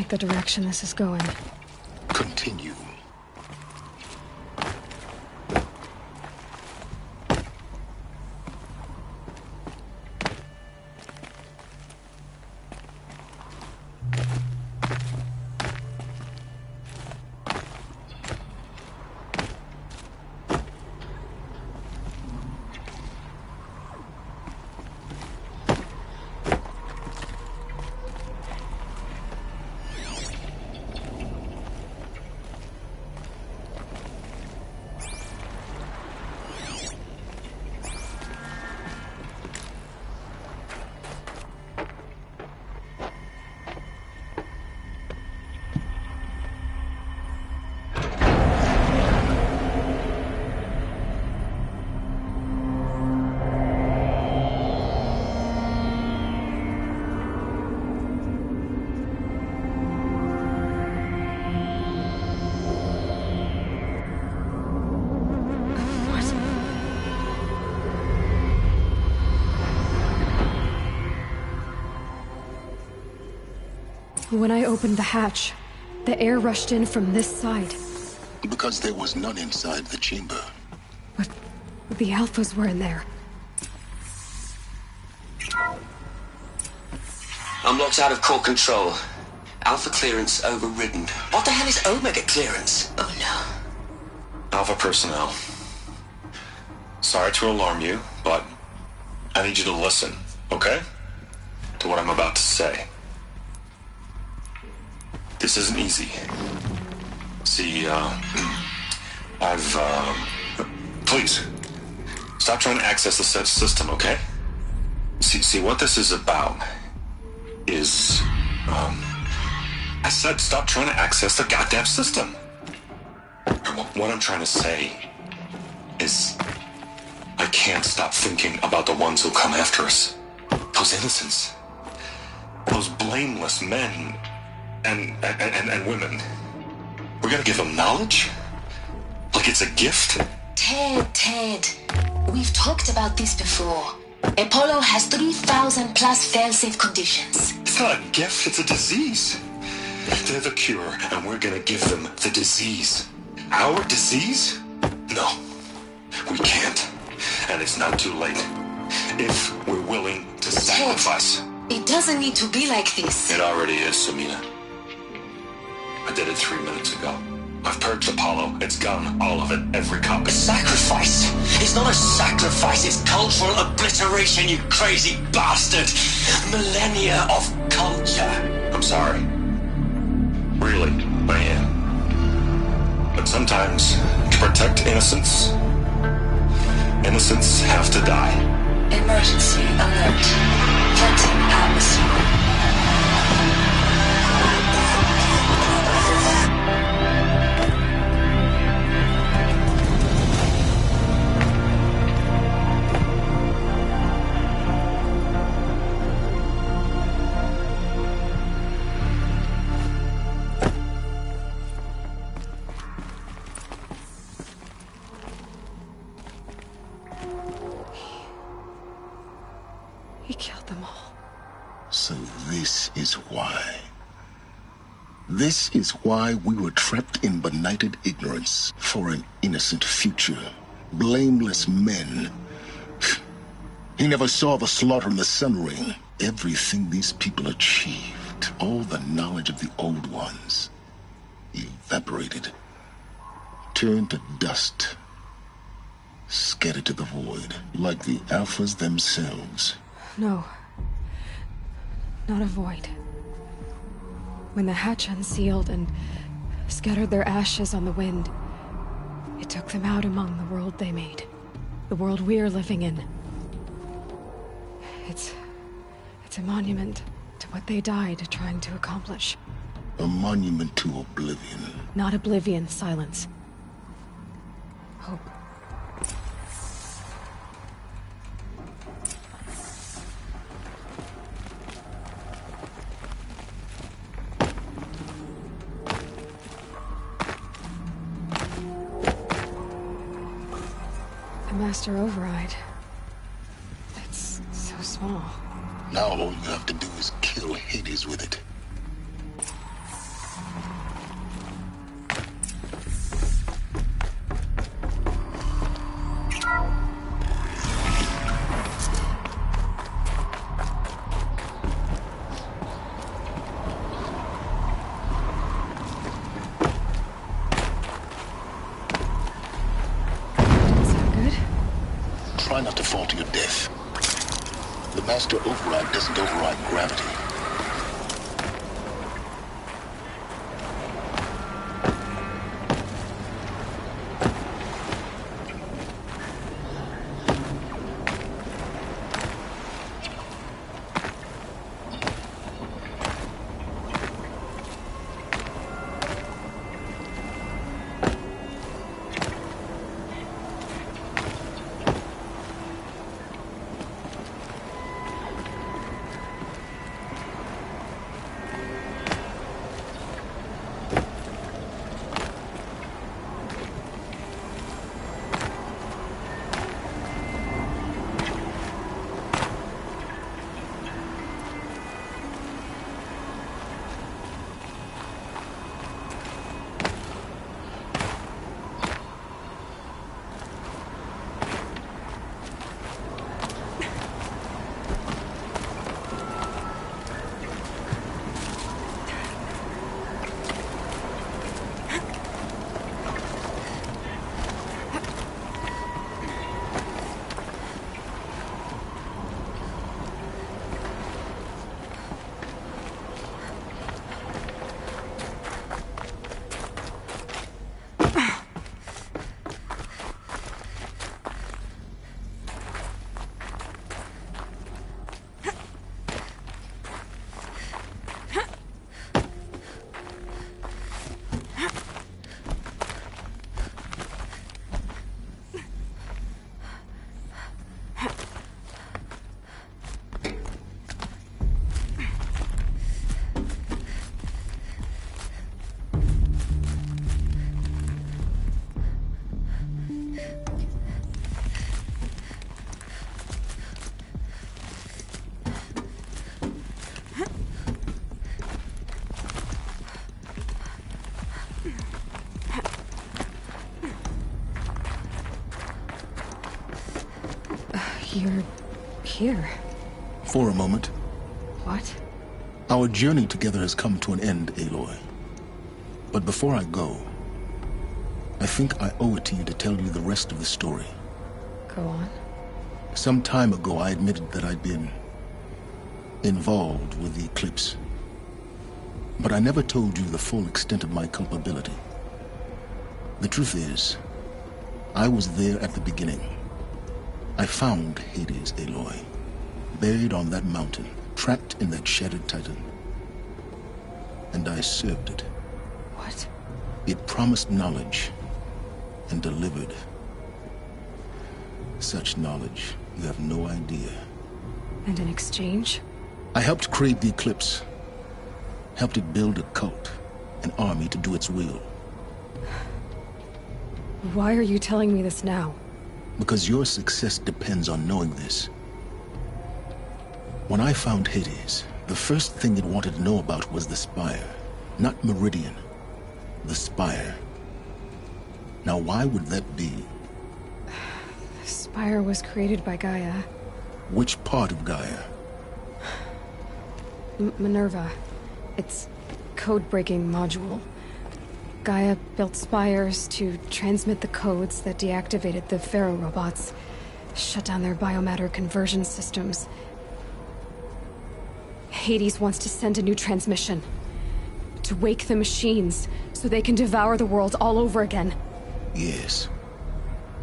The direction this is going. Continue. When I opened the hatch, the air rushed in from this side. Because there was none inside the chamber. But the Alphas were in there. I'm locked out of core control. Alpha clearance overridden. What the hell is Omega clearance? Oh no. Alpha personnel. Sorry to alarm you, but I need you to listen, okay? To what I'm about to say. This isn't easy. See, please, stop trying to access the system, okay? See, what this is about is, I said stop trying to access the goddamn system. What I'm trying to say is, I can't stop thinking about the ones who come after us. Those innocents. Those blameless men and women. We're gonna give them knowledge? Like it's a gift? Ted. We've talked about this before. Apollo has 3,000 plus fail-safe conditions. It's not a gift, it's a disease. They're the cure, and we're gonna give them the disease. Our disease? No, we can't. And it's not too late. If we're willing to sacrifice. Ted, it doesn't need to be like this. It already is, Samina. I did it 3 minutes ago. I've purged Apollo. It's gone. All of it. Every copy. Sacrifice? It's not a sacrifice. It's cultural obliteration, you crazy bastard. Millennia of culture. I'm sorry. Really, I am. But sometimes, to protect innocence, innocents have to die. Emergency alert. Flooding atmosphere. He killed them all. So this is why. This is why we were trapped in benighted ignorance for an innocent future. Blameless men. He never saw the slaughter in the Sun Ring. Everything these people achieved, all the knowledge of the old ones, evaporated, turned to dust, scattered to the void, like the Alphas themselves. No. Not a void. When the hatch unsealed and scattered their ashes on the wind, it took them out among the world they made. The world we're living in. It's a monument to what they died trying to accomplish. A monument to oblivion. Not oblivion, silence. Hope. Master override. It's so small. Now all you have to do is kill Hades with it. Try not to fall to your death. The Master Override doesn't override gravity. You're here. For a moment. What? Our journey together has come to an end, Aloy. But before I go, I think I owe it to you to tell you the rest of the story. Go on. Some time ago, I admitted that I'd been involved with the eclipse. But I never told you the full extent of my culpability. The truth is, I was there at the beginning. I found Hades, Aloy, buried on that mountain, trapped in that shattered titan. And I served it. What? It promised knowledge and delivered. Such knowledge, you have no idea. And in exchange? I helped create the eclipse. Helped it build a cult, an army to do its will. Why are you telling me this now? Because your success depends on knowing this. When I found Hades, the first thing it wanted to know about was the Spire. Not Meridian. The Spire. Now why would that be? The Spire was created by Gaia. Which part of Gaia? Minerva. Its code-breaking module. Gaia built spires to transmit the codes that deactivated the Pharaoh robots, shut down their biomatter conversion systems. Hades wants to send a new transmission. To wake the machines, so they can devour the world all over again. Yes.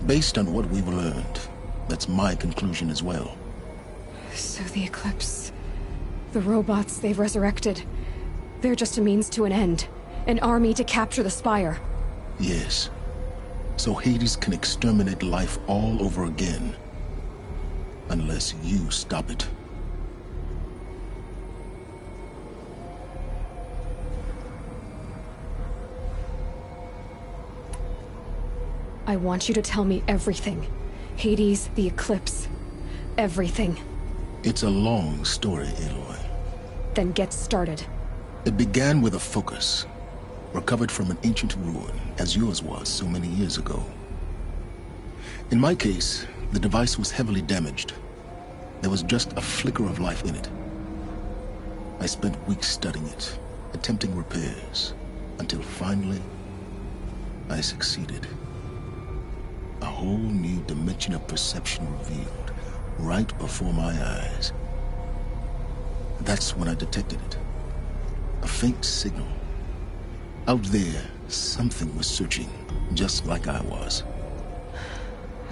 Based on what we've learned, that's my conclusion as well. So the Eclipse... the robots they've resurrected... they're just a means to an end. An army to capture the Spire. Yes. So Hades can exterminate life all over again. Unless you stop it. I want you to tell me everything. Hades, the Eclipse. Everything. It's a long story, Aloy. Then get started. It began with a focus. Recovered from an ancient ruin, as yours was so many years ago. In my case, the device was heavily damaged. There was just a flicker of life in it. I spent weeks studying it, attempting repairs, until finally, I succeeded. A whole new dimension of perception revealed, right before my eyes. That's when I detected it. A faint signal. Out there, something was searching, just like I was.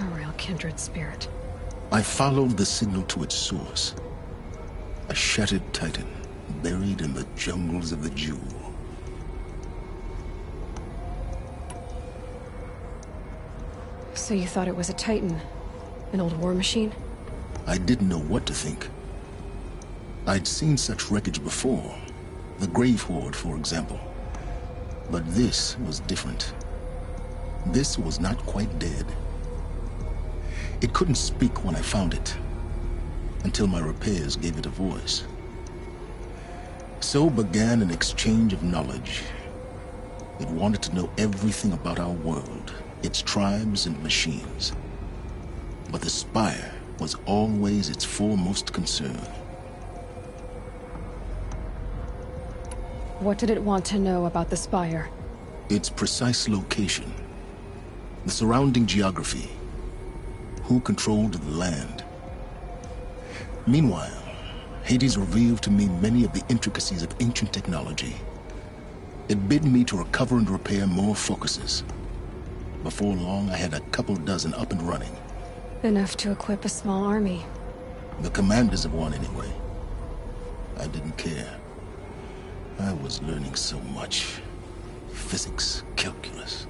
A real kindred spirit. I followed the signal to its source. A shattered titan, buried in the jungles of the Jewel. So you thought it was a titan? An old war machine? I didn't know what to think. I'd seen such wreckage before. The Grave Horde, for example. But this was different. This was not quite dead. It couldn't speak when I found it, until my repairs gave it a voice. So began an exchange of knowledge. It wanted to know everything about our world, its tribes and machines. But the Spire was always its foremost concern. What did it want to know about the Spire? Its precise location. The surrounding geography. Who controlled the land. Meanwhile, Hades revealed to me many of the intricacies of ancient technology. It bid me to recover and repair more focuses. Before long, I had a couple dozen up and running. Enough to equip a small army. The commanders of one, anyway. I didn't care. I was learning so much. Physics, calculus.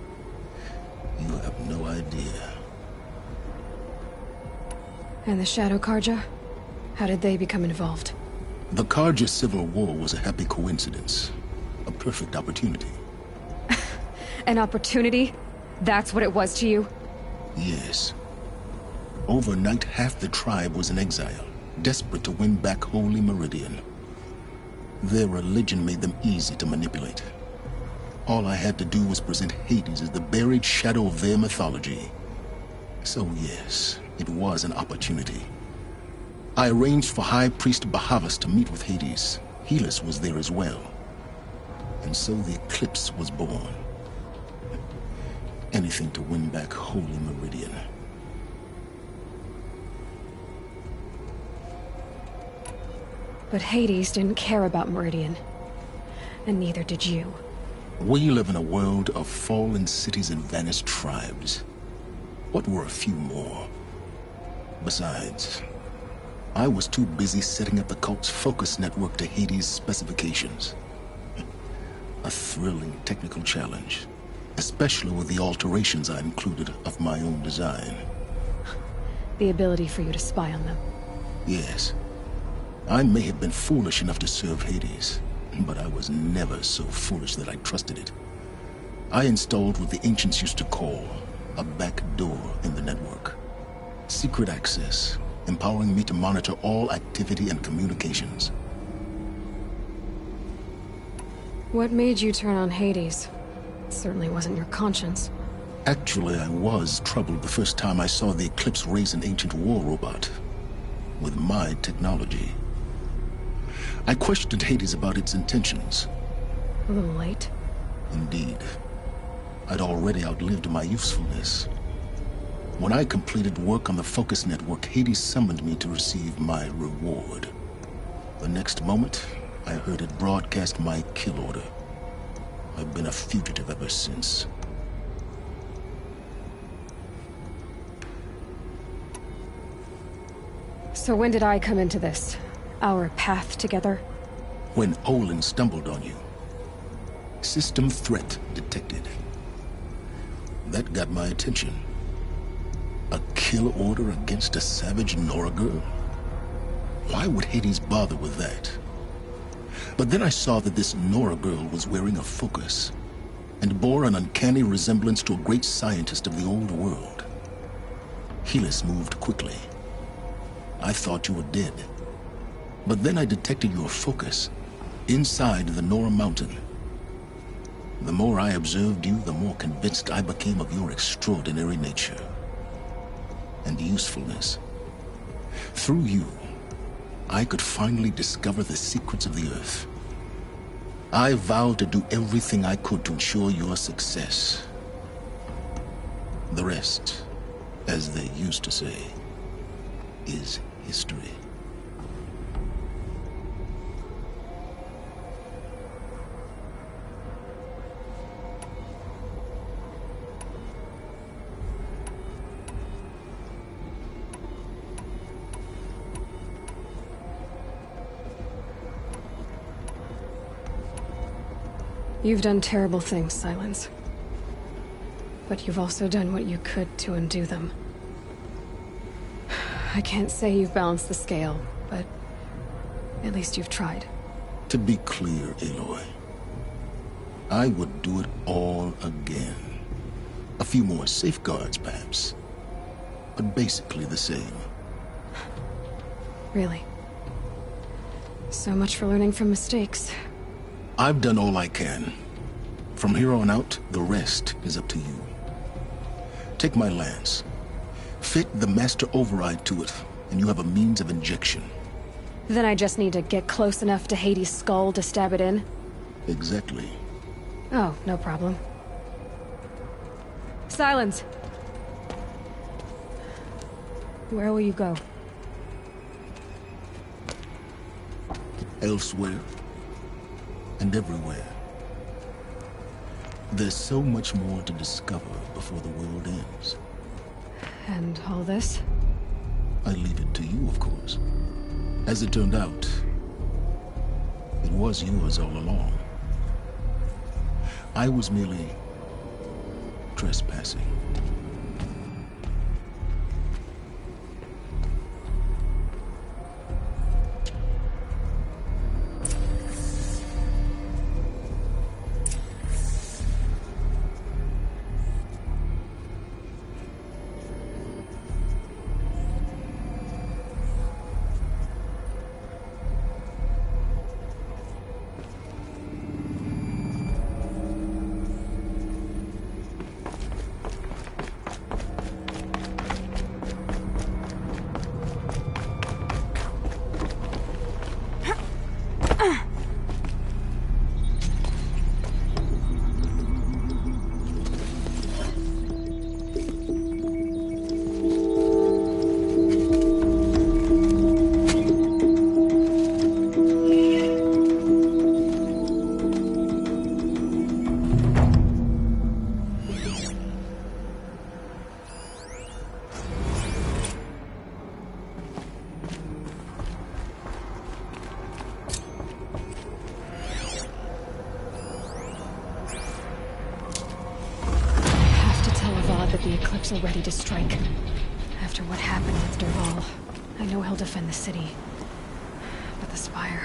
You have no idea. And the Shadow Karja? How did they become involved? The Karja Civil War was a happy coincidence. A perfect opportunity. An opportunity? That's what it was to you? Yes. Overnight, half the tribe was in exile, desperate to win back Holy Meridian. Their religion made them easy to manipulate. All I had to do was present Hades as the buried shadow of their mythology. So yes, it was an opportunity. I arranged for High Priest Bahavas to meet with Hades. Helis was there as well. And so the Eclipse was born. Anything to win back Holy Meridian. But Hades didn't care about Meridian. And neither did you. We live in a world of fallen cities and vanished tribes. What were a few more? Besides, I was too busy setting up the cult's focus network to Hades' specifications. A thrilling technical challenge, especially with the alterations I included of my own design. The ability for you to spy on them. Yes. I may have been foolish enough to serve Hades, but I was never so foolish that I trusted it. I installed what the ancients used to call a back door in the network. Secret access, empowering me to monitor all activity and communications. What made you turn on Hades? It certainly wasn't your conscience. Actually, I was troubled the first time I saw the Eclipse raise an ancient war robot. With my technology. I questioned Hades about its intentions. A little late. Indeed. I'd already outlived my usefulness. When I completed work on the Focus Network, Hades summoned me to receive my reward. The next moment, I heard it broadcast my kill order. I've been a fugitive ever since. So when did I come into this? Our path together? When Olin stumbled on you. System threat detected. That got my attention. A kill order against a savage Nora girl? Why would Hades bother with that? But then I saw that this Nora girl was wearing a focus, and bore an uncanny resemblance to a great scientist of the old world. Helis moved quickly. I thought you were dead. But then I detected your focus, inside the Nora mountain. The more I observed you, the more convinced I became of your extraordinary nature. And usefulness. Through you, I could finally discover the secrets of the Earth. I vowed to do everything I could to ensure your success. The rest, as they used to say, is history. You've done terrible things, Silence. But you've also done what you could to undo them. I can't say you've balanced the scale, but at least you've tried. To be clear, Aloy, I would do it all again. A few more safeguards, perhaps. But basically the same. Really? So much for learning from mistakes. I've done all I can. From here on out, the rest is up to you. Take my lance. Fit the master override to it, and you have a means of injection. Then I just need to get close enough to Hades' skull to stab it in? Exactly. Oh, no problem. Silence! Where will you go? Elsewhere. And everywhere. There's so much more to discover before the world ends. And all this? I leave it to you, of course. As it turned out, it was yours all along. I was merely trespassing. the Eclipse are ready to strike. After what happened with Derval, I know he'll defend the city. But the Spire...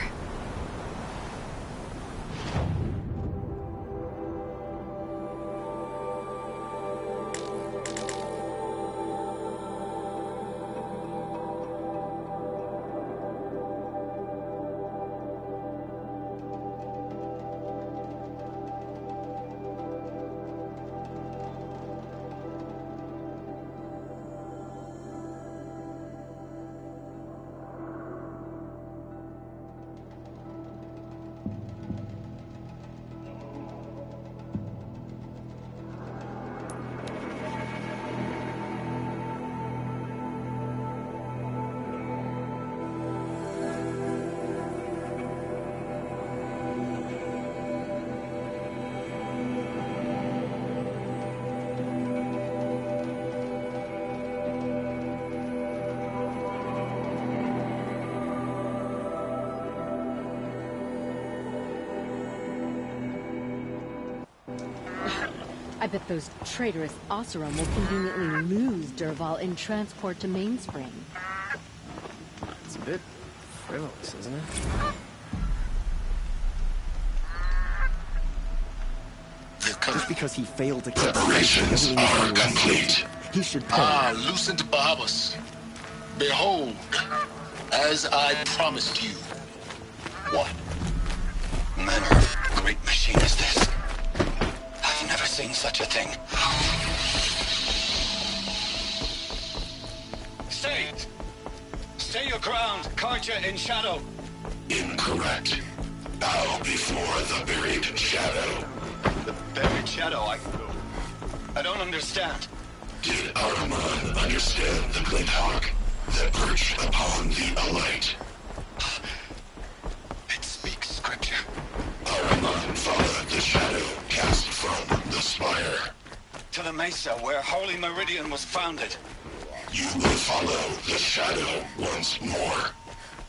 I bet those traitorous Oseram will conveniently lose Derval in transport to Mainspring. It's a bit frivolous, isn't it? Just because he failed to keep Preparations are complete. He should pay. Lucent Bahabas. Behold, as I promised you. What manner of great machine is this? I've never seen such a thing. Stay! Stay your ground, Karja in shadow. Incorrect. Bow before the buried shadow. The buried shadow, I don't understand. Did Ahriman understand the glint hawk that perched upon the alight? It speaks scripture. Ahriman followed the shadow cast from the spire. To the mesa where Holy Meridian was founded. You will follow the shadow once more.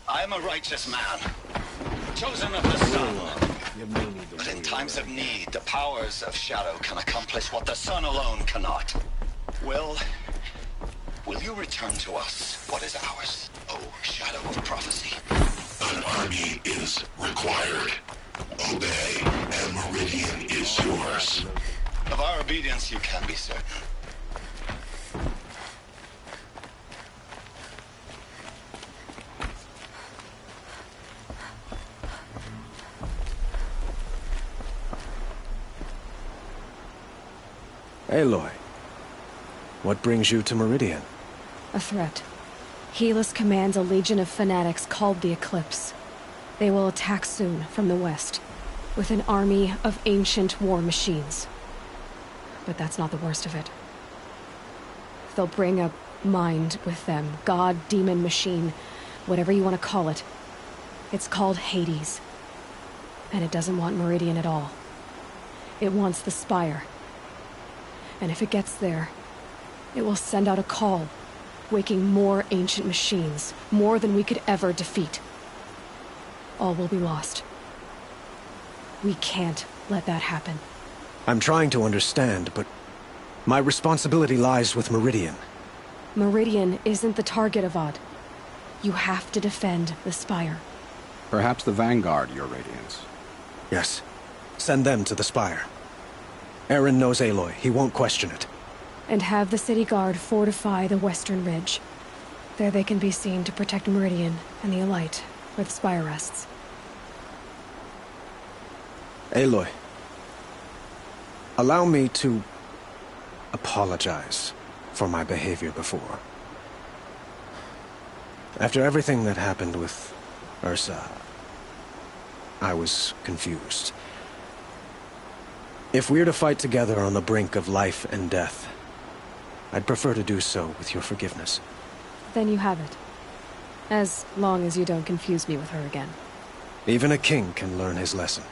I am a righteous man, chosen of the sun. But in times of need, the powers of shadow can accomplish what the sun alone cannot. Will you return to us what is ours, O shadow of prophecy? An army is required. Obey, and Meridian is yours. Of our obedience you can be certain. Aloy, what brings you to Meridian? A threat. Helis commands a legion of fanatics called the Eclipse. They will attack soon from the west, with an army of ancient war machines. But that's not the worst of it. They'll bring a mind with them, god, demon, machine, whatever you want to call it. It's called Hades. And it doesn't want Meridian at all. It wants the Spire. And if it gets there, it will send out a call, waking more ancient machines, more than we could ever defeat. All will be lost. We can't let that happen. I'm trying to understand, but my responsibility lies with Meridian. Meridian isn't the target, Avad. You have to defend the Spire. Perhaps the Vanguard, Your Radiance. Yes. Send them to the Spire. Aaron knows Aloy. He won't question it. And have the city guard fortify the western ridge. There they can be seen to protect Meridian and the Elite, where the Spire rests. Aloy, allow me to apologize for my behavior before. After everything that happened with Ursa, I was confused. If we're to fight together on the brink of life and death, I'd prefer to do so with your forgiveness. Then you have it. As long as you don't confuse me with her again. Even a king can learn his lesson.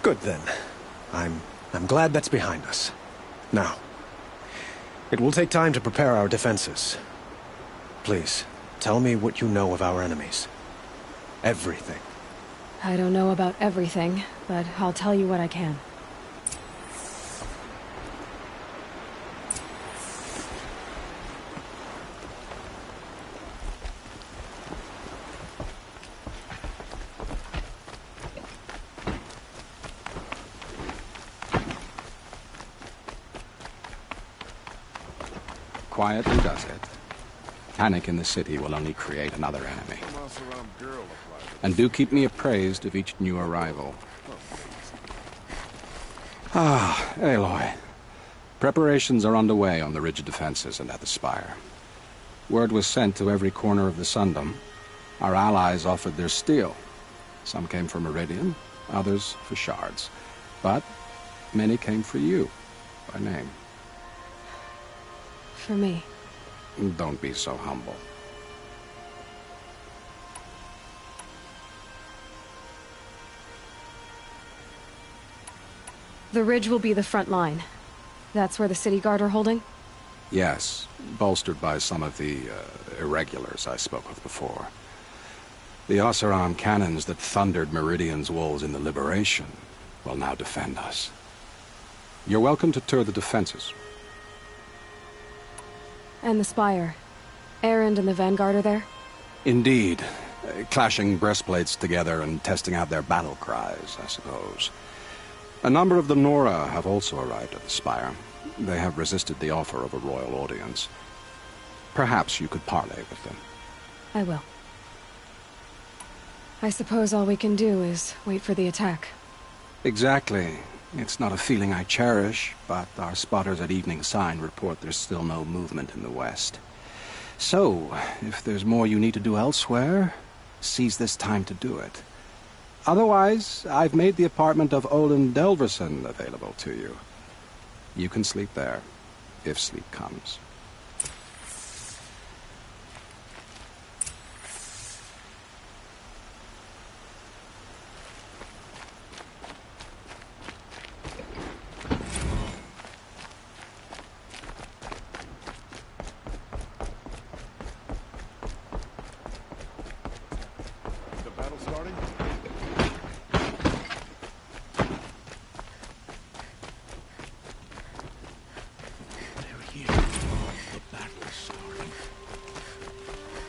Good then. I'm glad that's behind us. Now, it will take time to prepare our defenses. Please, tell me what you know of our enemies. Everything. I don't know about everything, but I'll tell you what I can. quietly does it. Panic in the city will only create another enemy. And do keep me appraised of each new arrival. Ah, Aloy. Preparations are underway on the ridge defenses and at the spire. Word was sent to every corner of the Sundom. Our allies offered their steel. Some came for Meridian, others for shards. But many came for you, by name. For me. Don't be so humble. The ridge will be the front line. That's where the city guard are holding? Yes, bolstered by some of the irregulars I spoke of before. The Oseram cannons that thundered Meridian's walls in the Liberation will now defend us. You're welcome to tour the defenses. And the spire. Erend and the Vanguard are there? Indeed. Clashing breastplates together and testing out their battle cries, I suppose. A number of the Nora have also arrived at the spire. They have resisted the offer of a royal audience. Perhaps you could parley with them. I will. I suppose all we can do is wait for the attack. Exactly. It's not a feeling I cherish, but our spotters at Evening Sign report there's still no movement in the west. So, if there's more you need to do elsewhere, seize this time to do it. Otherwise, I've made the apartment of Olin Delverson available to you. You can sleep there, if sleep comes. The battle starting?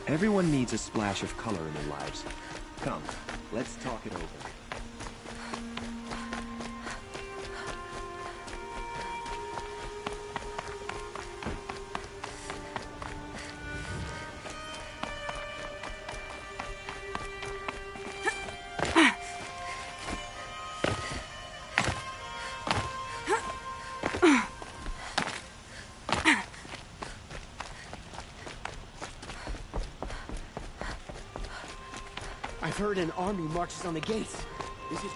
Everyone needs a splash of color in their lives. Come, let's talk it over. I've heard an army marches on the gates. Is it...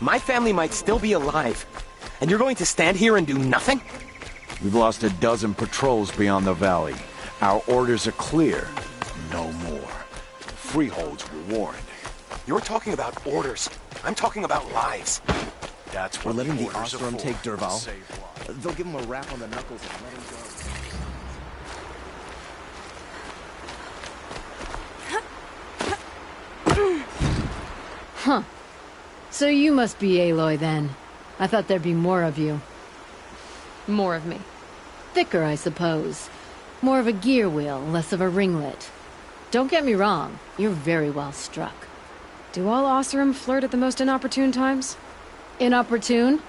My family might still be alive. And you're going to stand here and do nothing? We've lost a dozen patrols beyond the valley. Our orders are clear. No more. The Freeholds were warned. You're talking about orders. I'm talking about lives. That's We're what letting the orders are Osram for, take to Derval. save lives. They'll give him a rap on the knuckles and let him go. Huh. So you must be Aloy then. I thought there'd be more of you. More of me. Thicker, I suppose. More of a gear wheel, less of a ringlet. Don't get me wrong, you're very well struck. Do all Osram flirt at the most inopportune times? Inopportune?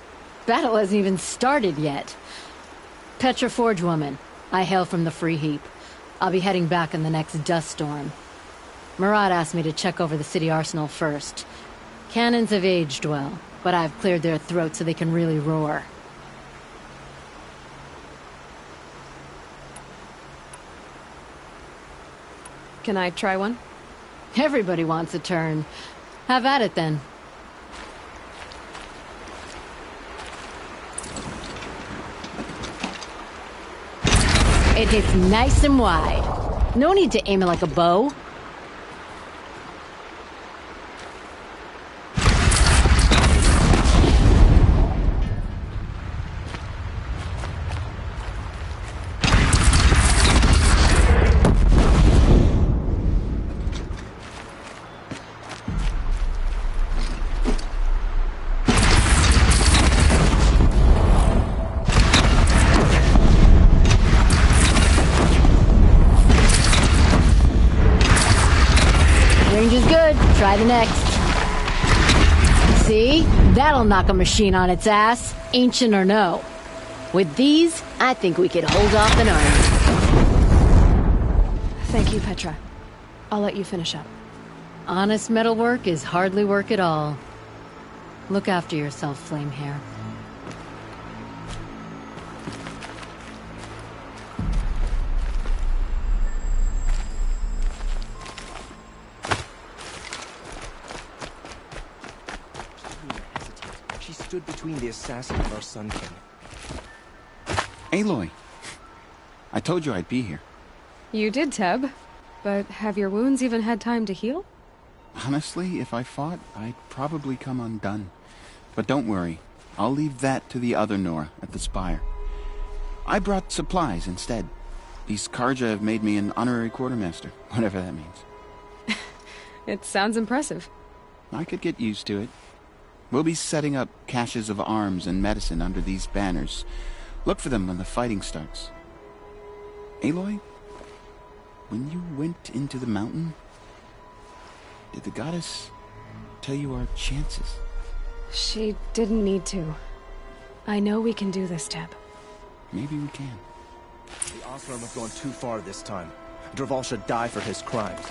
Battle hasn't even started yet. Petra Forge woman. I hail from the Free Heap. I'll be heading back in the next dust storm. Murad asked me to check over the city arsenal first. Cannons have aged well, but I've cleared their throats so they can really roar. Can I try one? Everybody wants a turn. Have at it then. It hits nice and wide. No need to aim it like a bow. Try the next. See? That'll knock a machine on its ass, ancient or no. With these, I think we could hold off an army. Thank you, Petra. I'll let you finish up. Honest metalwork is hardly work at all. Look after yourself, Flamehair. Stood between the assassin and our Sun King. Aloy, I told you I'd be here. You did, Teb. But have your wounds even had time to heal? Honestly, if I fought, I'd probably come undone. But don't worry, I'll leave that to the other Nora at the Spire. I brought supplies instead. These Karja have made me an honorary quartermaster, whatever that means. It sounds impressive. I could get used to it. We'll be setting up caches of arms and medicine under these banners. Look for them when the fighting starts. Aloy, when you went into the mountain, did the goddess tell you our chances? She didn't need to. I know we can do this, Teb. Maybe we can. The Osram have gone too far this time. Derval should die for his crimes.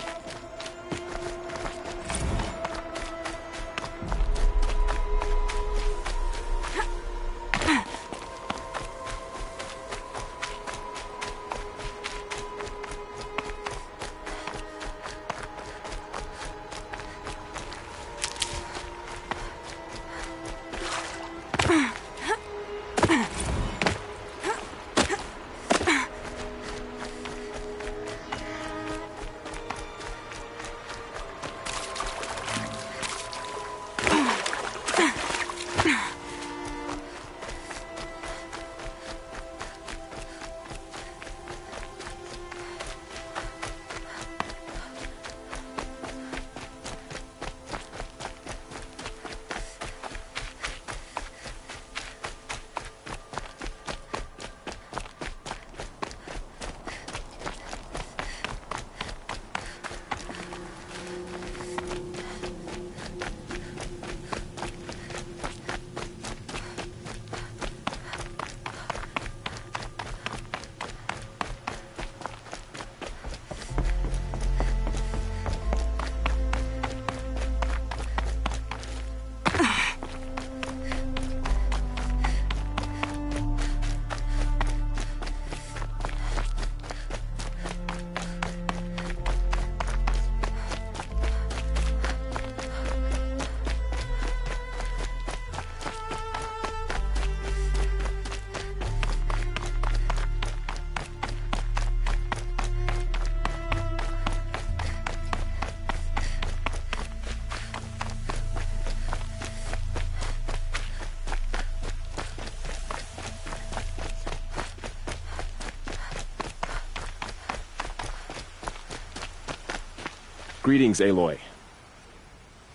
Greetings, Aloy.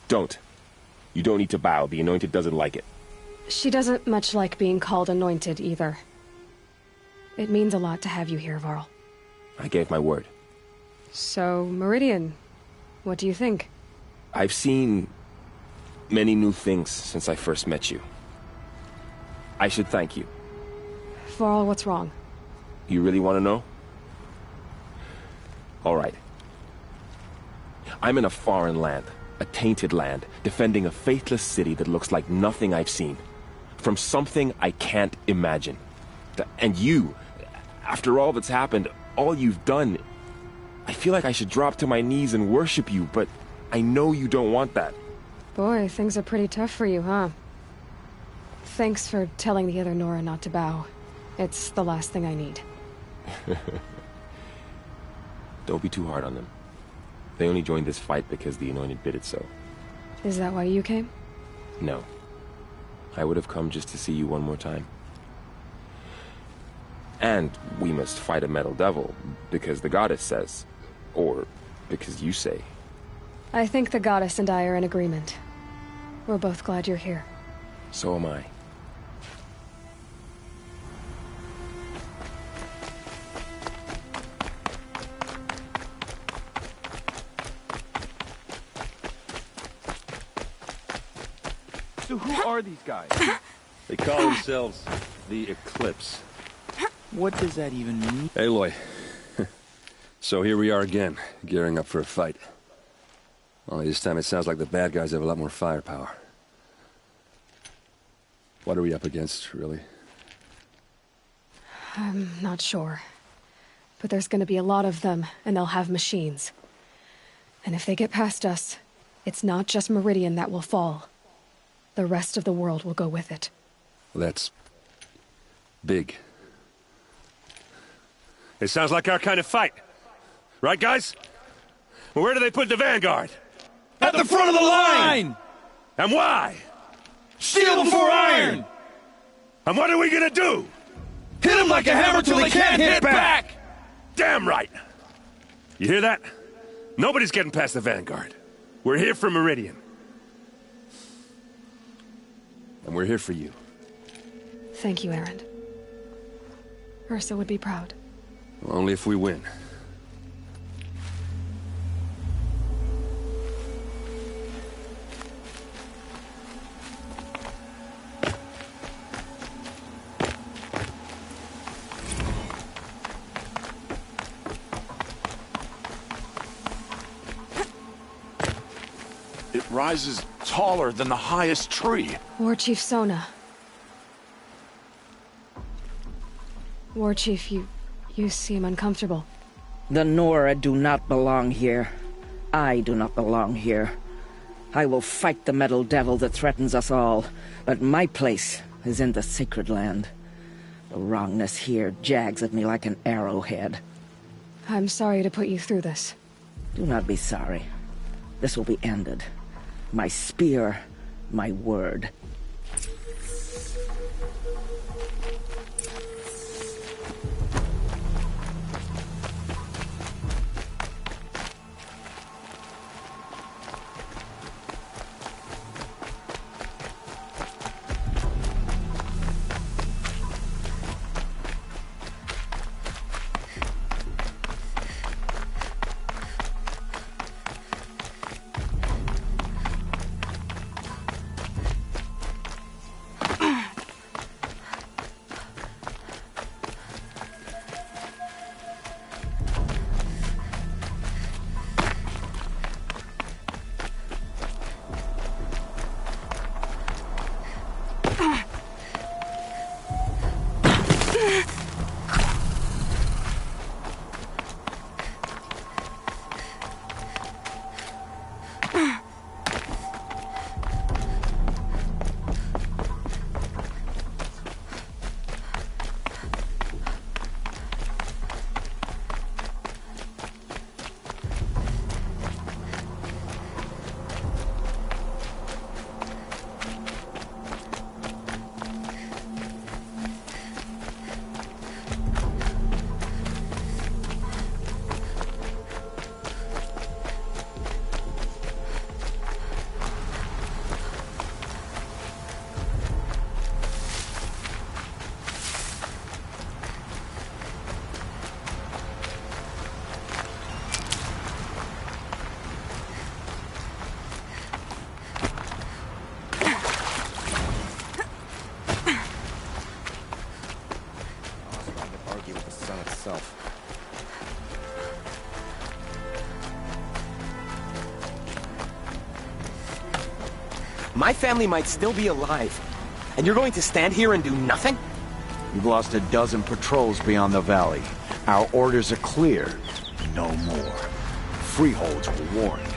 Don't. You don't need to bow. The Anointed doesn't like it. She doesn't much like being called Anointed, either. It means a lot to have you here, Varl. I gave my word. So, Meridian, what do you think? I've seen many new things since I first met you. I should thank you. Varl, what's wrong? You really want to know? All right. I'm in a foreign land, a tainted land, defending a faithless city that looks like nothing I've seen. From something I can't imagine. And you, after all that's happened, all you've done, I feel like I should drop to my knees and worship you, but I know you don't want that. Boy, things are pretty tough for you, huh? Thanks for telling the other Nora not to bow. It's the last thing I need. Don't be too hard on them. They only joined this fight because the Anointed bid it so. Is that why you came? No. I would have come just to see you one more time. And we must fight a metal devil, because the goddess says. Or because you say. I think the goddess and I are in agreement. We're both glad you're here. So am I. So who are these guys? They call themselves the Eclipse. What does that even mean? Aloy. So here we are again, gearing up for a fight. Only this time it sounds like the bad guys have a lot more firepower. What are we up against, really? I'm not sure. But there's gonna be a lot of them, and they'll have machines. And if they get past us, it's not just Meridian that will fall. The rest of the world will go with it. That's big. It sounds like our kind of fight. Right, guys? Well, where do they put the Vanguard? At the front of the line! And why? Steel before iron! And what are we gonna do? Hit them like a hammer till they can't hit back! Damn right! You hear that? Nobody's getting past the Vanguard. We're here for Meridian. And we're here for you. Thank you, Erend. Ursa would be proud. Well, only if we win. It rises taller than the highest tree. War Chief Sona. War Chief, you seem uncomfortable. The Nora do not belong here. I do not belong here. I will fight the metal devil that threatens us all, but my place is in the sacred land. The wrongness here jags at me like an arrowhead. I'm sorry to put you through this. Do not be sorry. This will be ended. My spear, my word. My family might still be alive. And you're going to stand here and do nothing? We've lost a dozen patrols beyond the valley. Our orders are clear. No more. Freeholds were warned.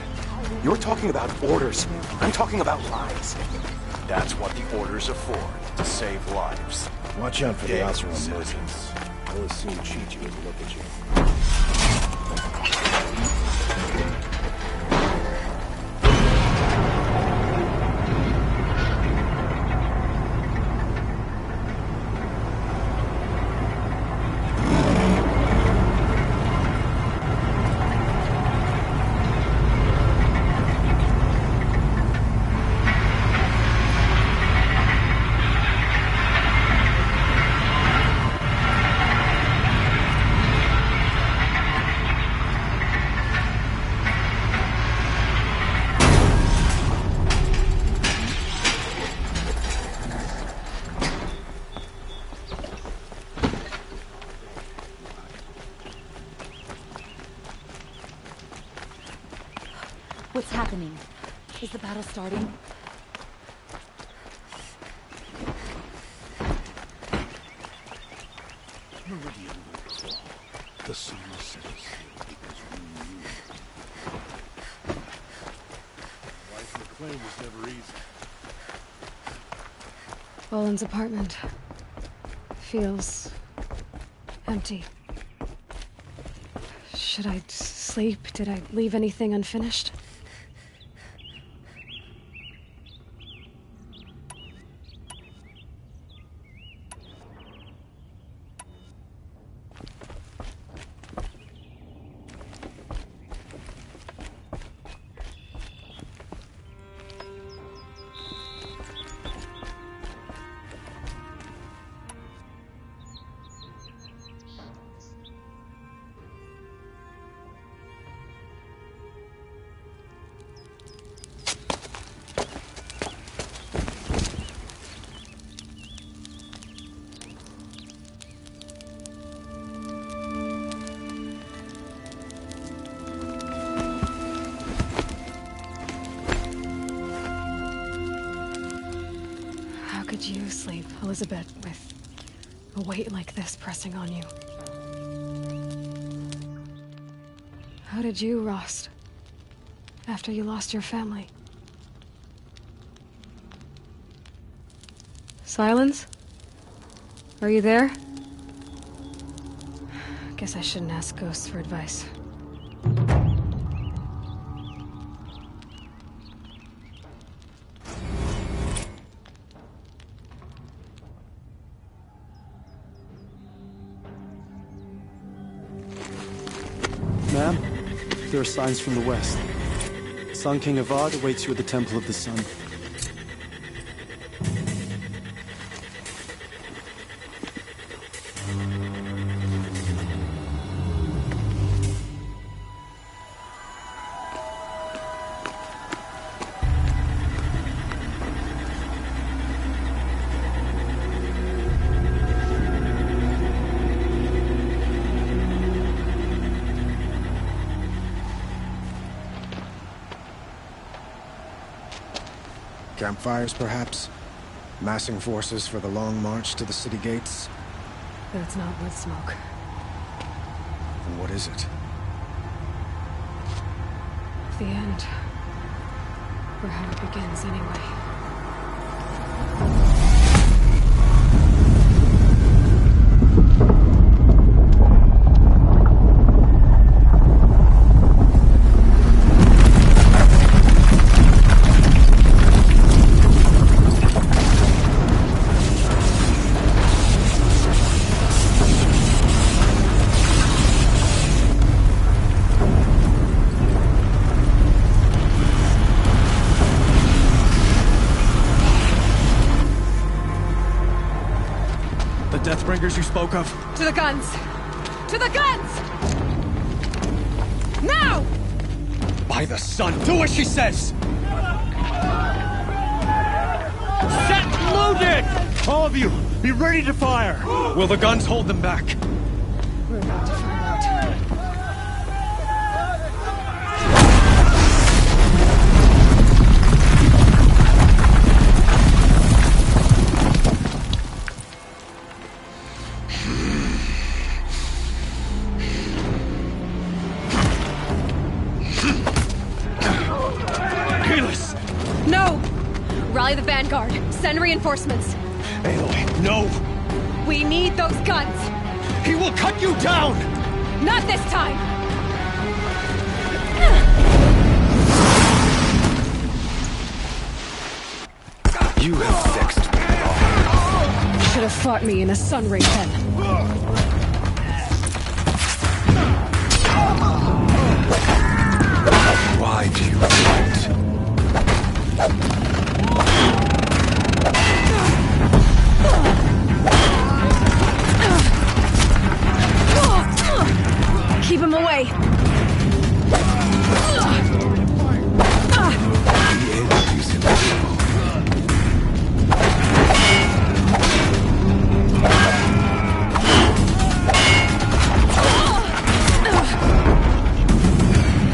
You're talking about orders. I'm talking about lives. That's what the orders are for, to save lives. Watch out for the Asura merchants. They'll as soon cheat you as look at you. What's happening? Is the battle starting? Meridian will fall. The sun will set us here because we knew. Life in the claim was never easy. Boland's apartment feels empty. Should I sleep? Did I leave anything unfinished? How could you sleep, Elizabeth, with a weight like this pressing on you? How did you, Rost, after you lost your family? Silence? Are you there? Guess I shouldn't ask ghosts for advice. Ma'am, there are signs from the west. Sun King Avad awaits you at the Temple of the Sun. Campfires, perhaps? Massing forces for the long march to the city gates? But it's not wood smoke. And what is it? The end. Or how it begins, anyway. Deathbringers you spoke of? To the guns! To the guns! Now! By the sun, do as she says! Set loaded! All of you, be ready to fire! Will the guns hold them back? We're about to find out. Kalis! No! Rally the vanguard. Send reinforcements. Aloy, no! We need those guns! He will cut you down! Not this time! You have vexed me long. Should have fought me in a sun ray then. Why do you fight? Keep him away!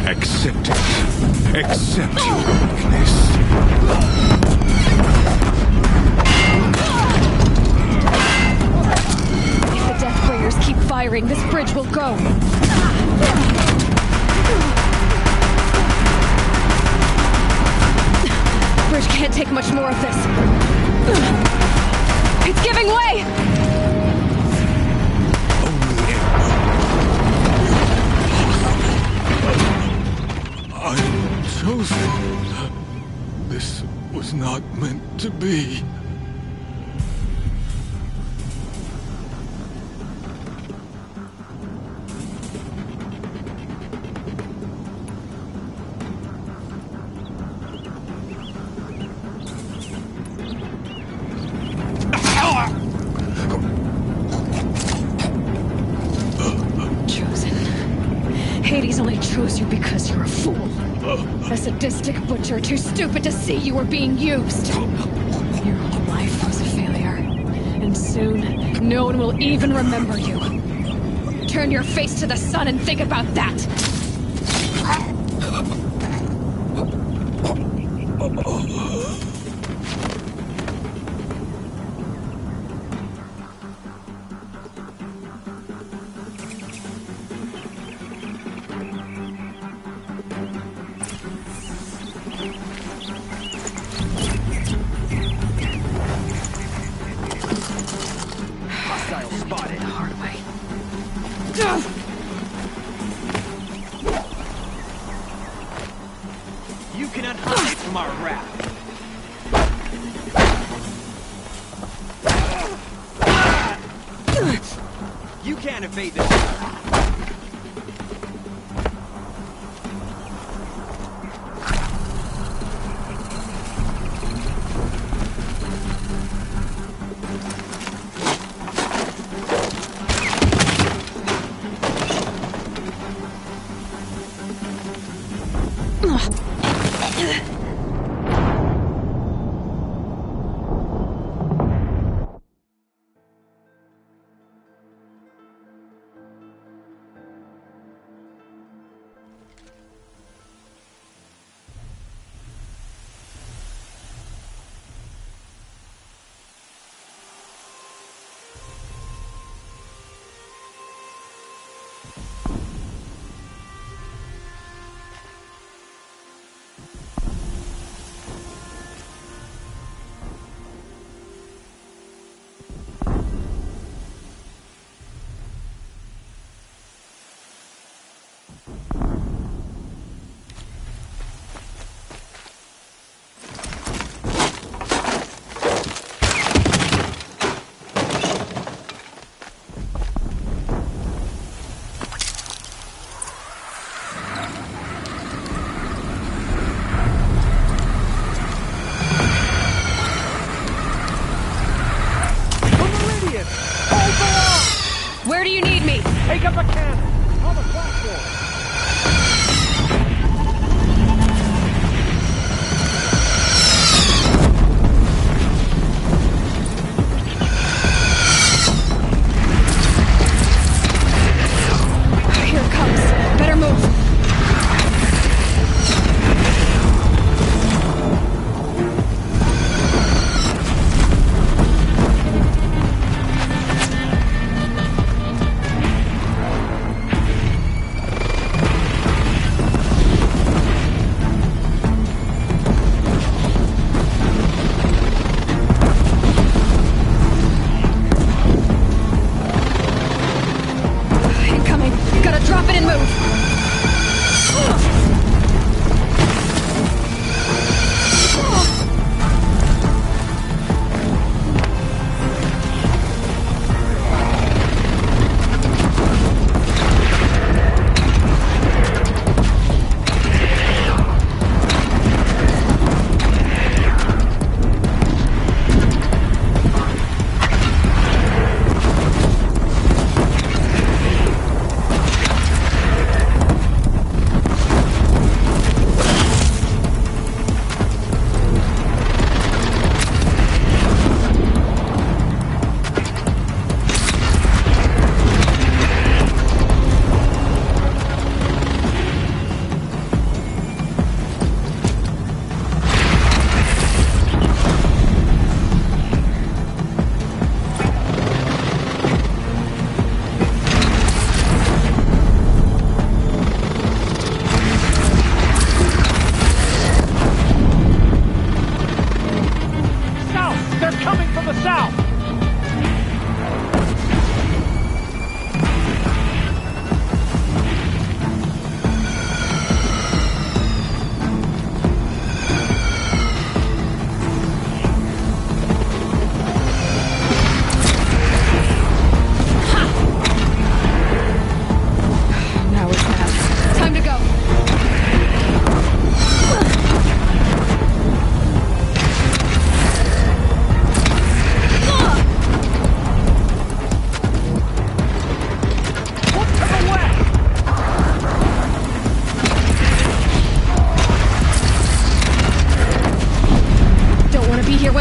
Accept it. Accept your weakness. If the Deathbringers keep firing, this bridge will go. Bridge can't take much more of this. It's giving way! I'm chosen. This was not meant to be. Hades only chose you because you're a fool. A sadistic butcher too stupid to see you were being used. Your whole life was a failure. And soon, no one will even remember you. Turn your face to the sun and think about that! Spotted. Hard way. You cannot hide from our wrath. You can't evade this. Where do you need me? Take up a cannon on the platform. Here it comes. Better move.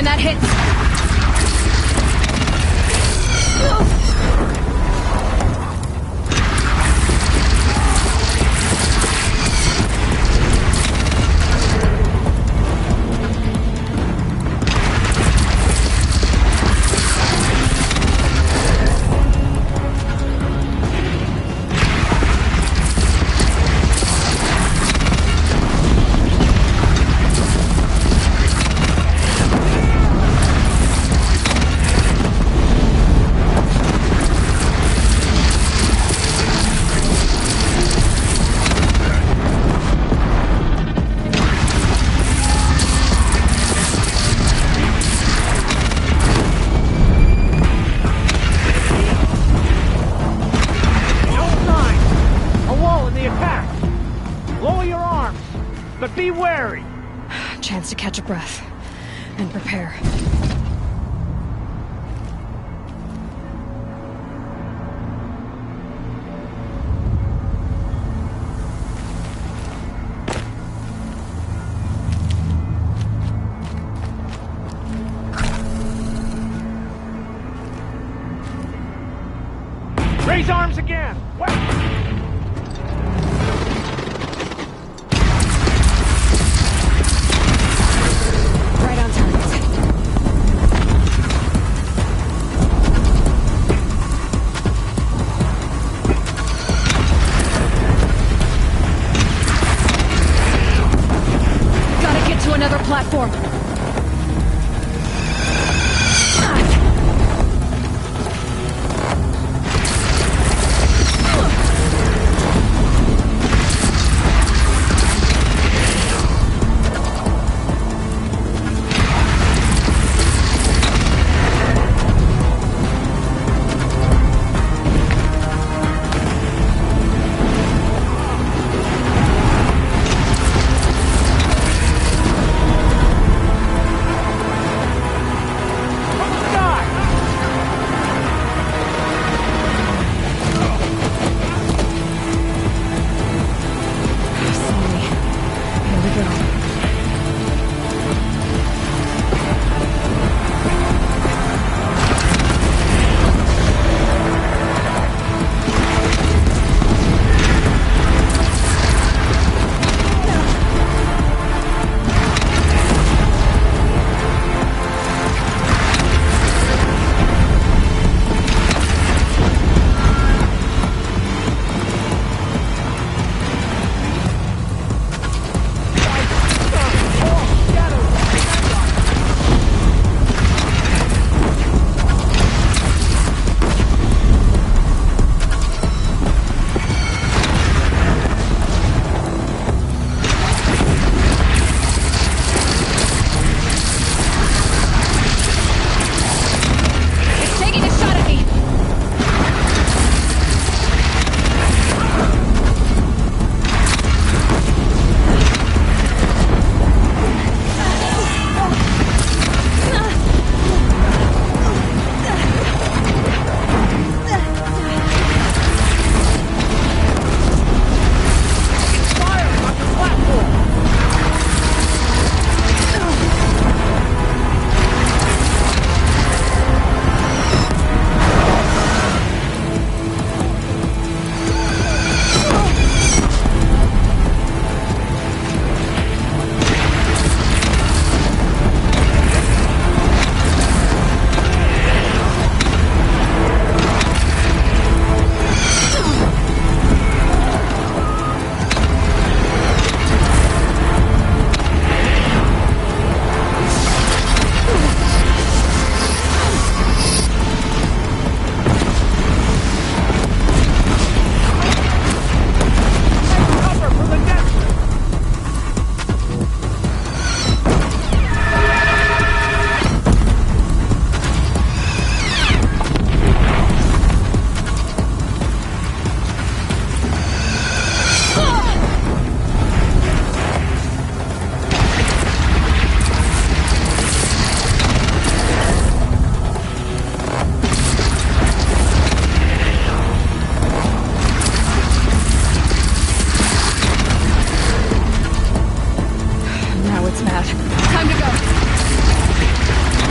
that hits! Chance to catch a breath and prepare. Raise arms again! Right on target. Gotta get to another platform. Time to go.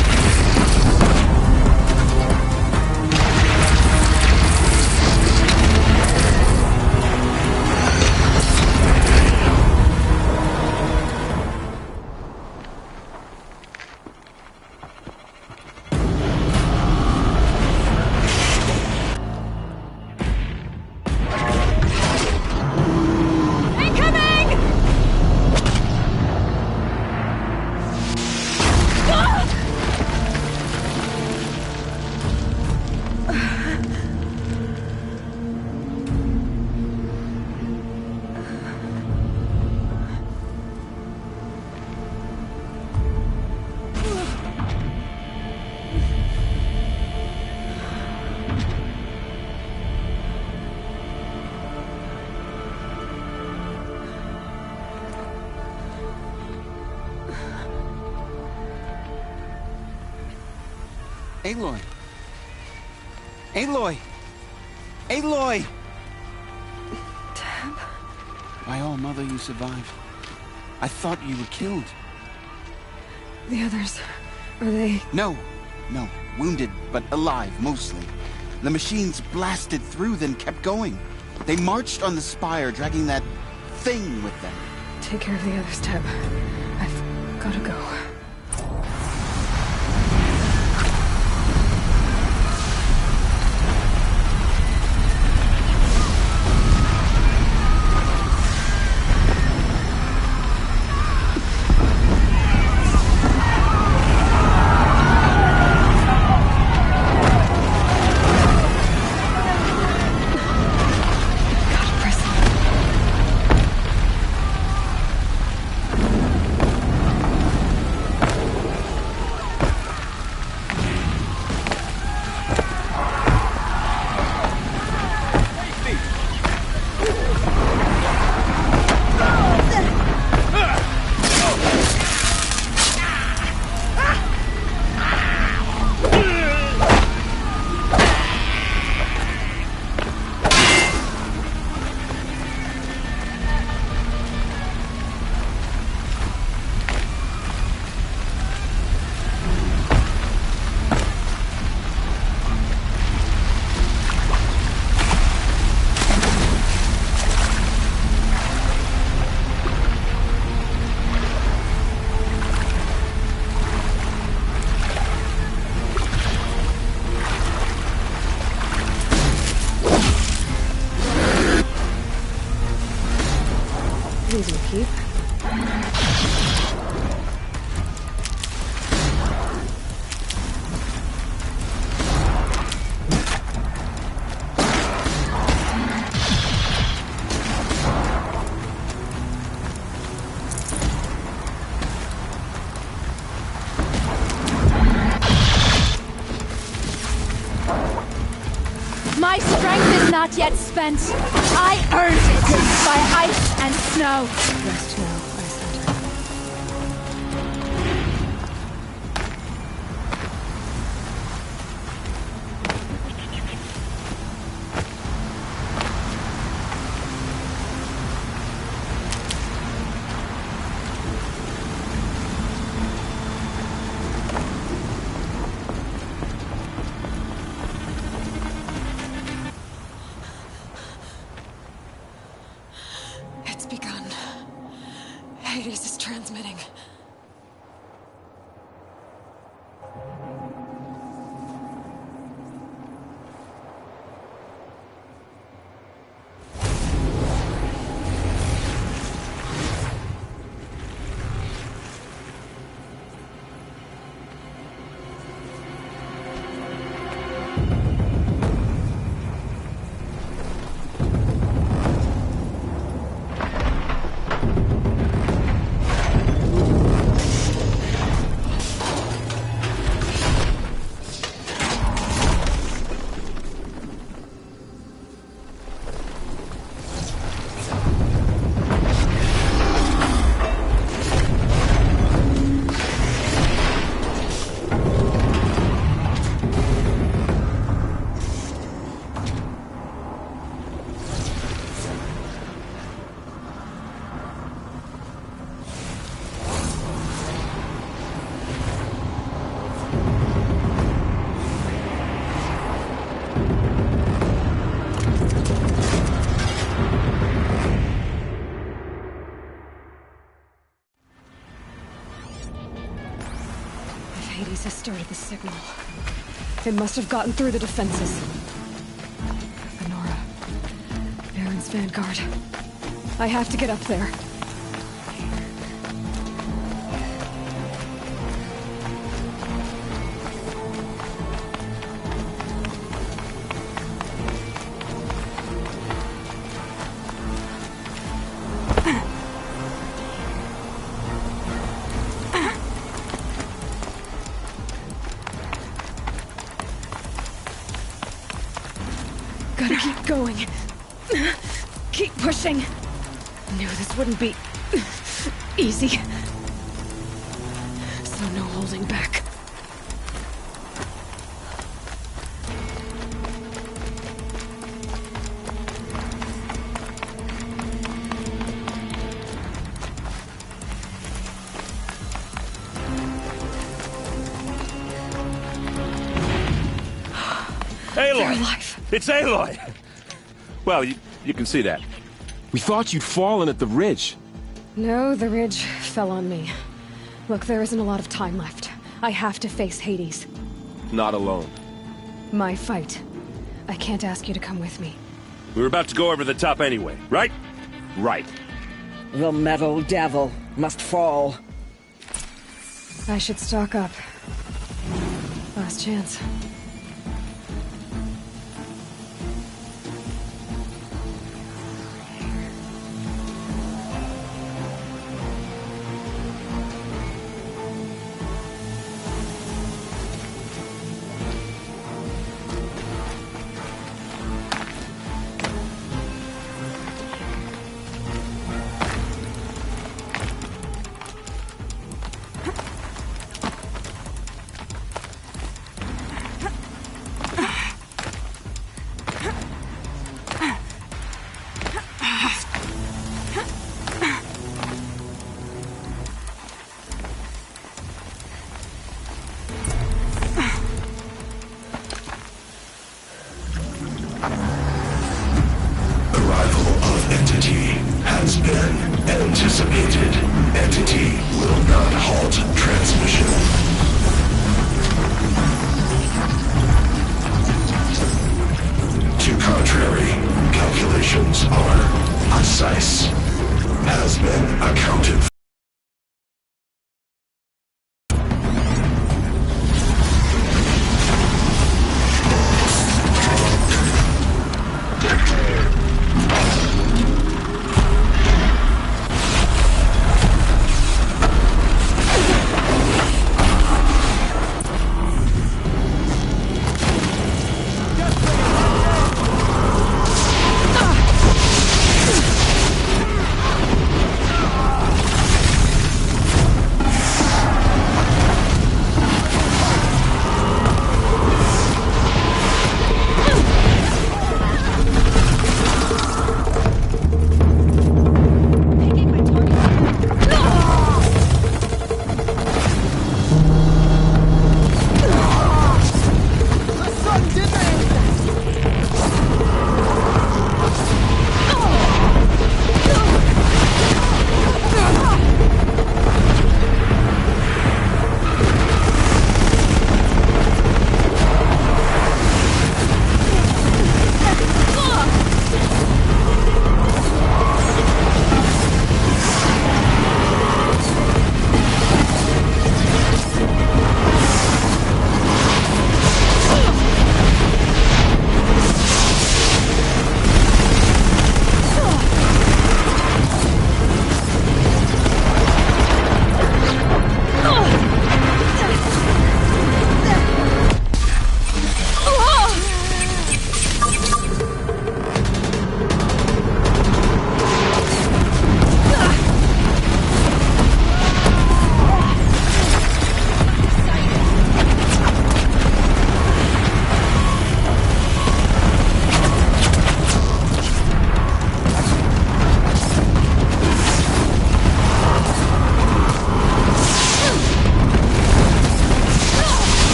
Aloy! Aloy! Aloy! Tab? By all, Mother, you survived. I thought you were killed. The others, are they... No. Wounded, but alive, mostly. The machines blasted through, then kept going. They marched on the spire, dragging that thing with them. Take care of the others, Tab. I've gotta go. These will keep. My strength is not yet spent. I earned it by ice and snow. Rest now, Icelander. It's begun. Hades is transmitting. Hades has started the signal. It must have gotten through the defenses. Venora. Baron's vanguard. I have to get up there. Gotta keep going. Keep pushing. Knew this wouldn't be easy. So no holding back. Aloy! They're alive. It's Aloy! Well, you can see that. We thought you'd fallen at the ridge. No, the ridge fell on me. Look, there isn't a lot of time left. I have to face Hades. Not alone. My fight. I can't ask you to come with me. We were about to go over the top anyway, right? Right. The metal devil must fall. I should stock up. Last chance. Has been anticipated. Entity will not halt transmission. To contrary, calculations are precise. Has been accounted for.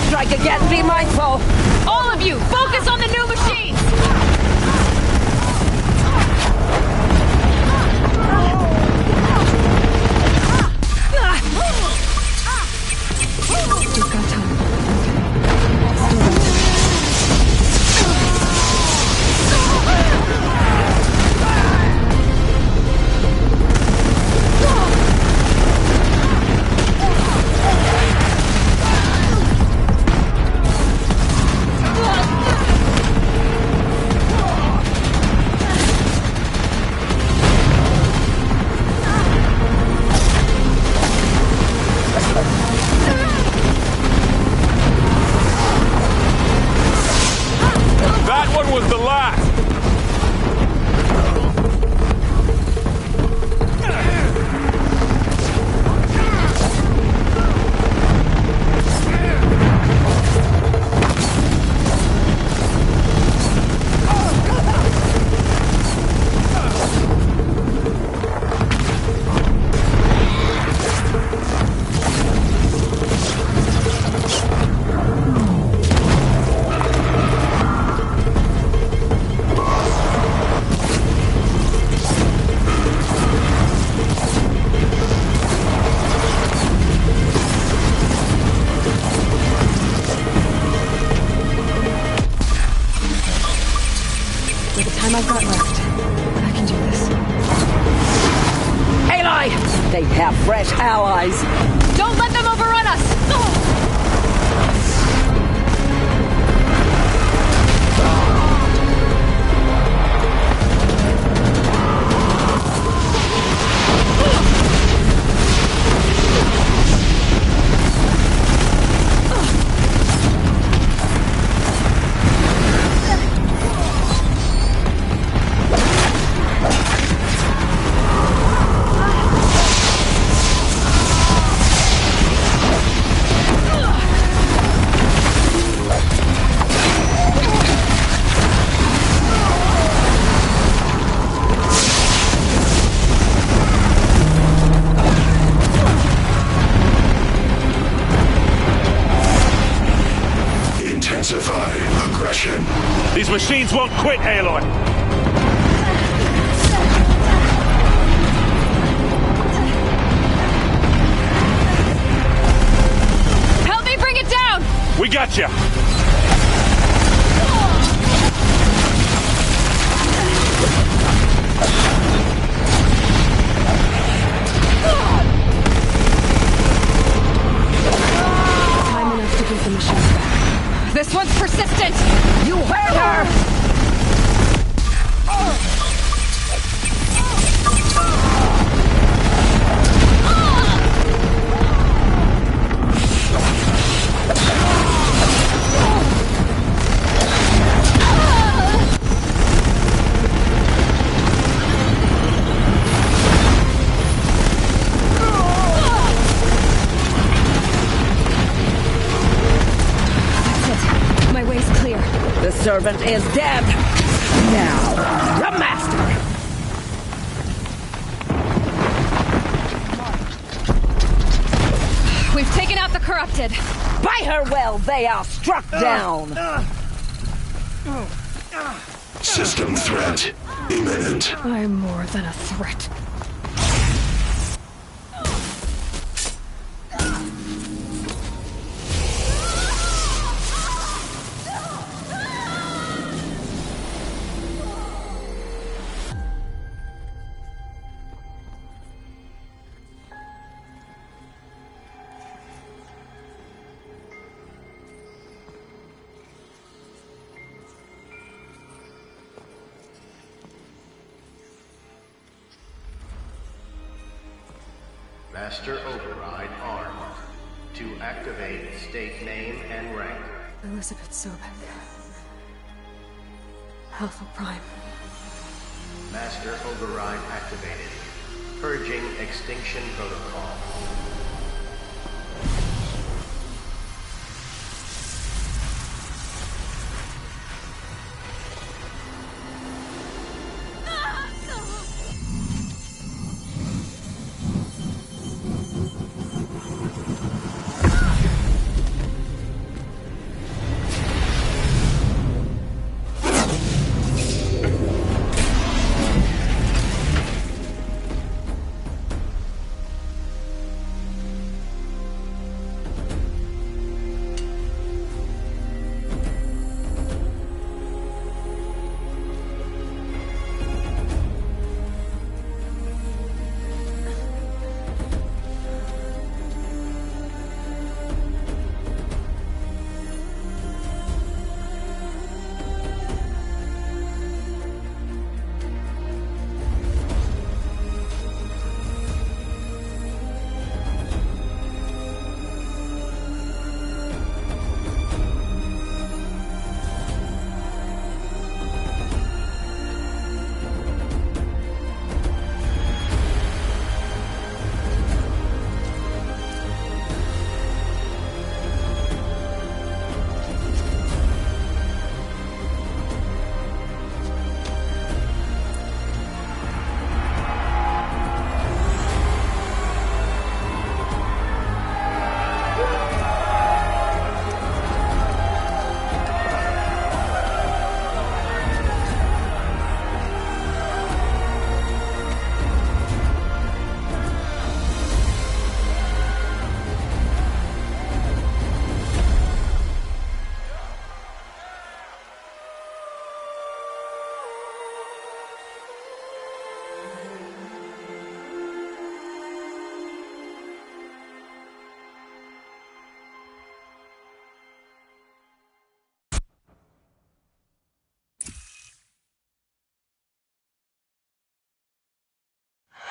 Strike again, be mindful! All of you, focus on the new machine! We've got time. time I've got left. I can do this. Aloy! They have fresh allies. Don't let them overrun us! These machines won't quit, Aloy! Help me bring it down! We got you! Time enough to get the machines back. This one's persistent! You heard her! The servant is dead. Now, the master. We've taken out the corrupted. By her well, they are struck down. System threat imminent. I'm more than a threat. Master Override armed. To activate, state name and rank. Elizabeth Sobek. Alpha Prime. Master Override activated. Purging extinction protocol.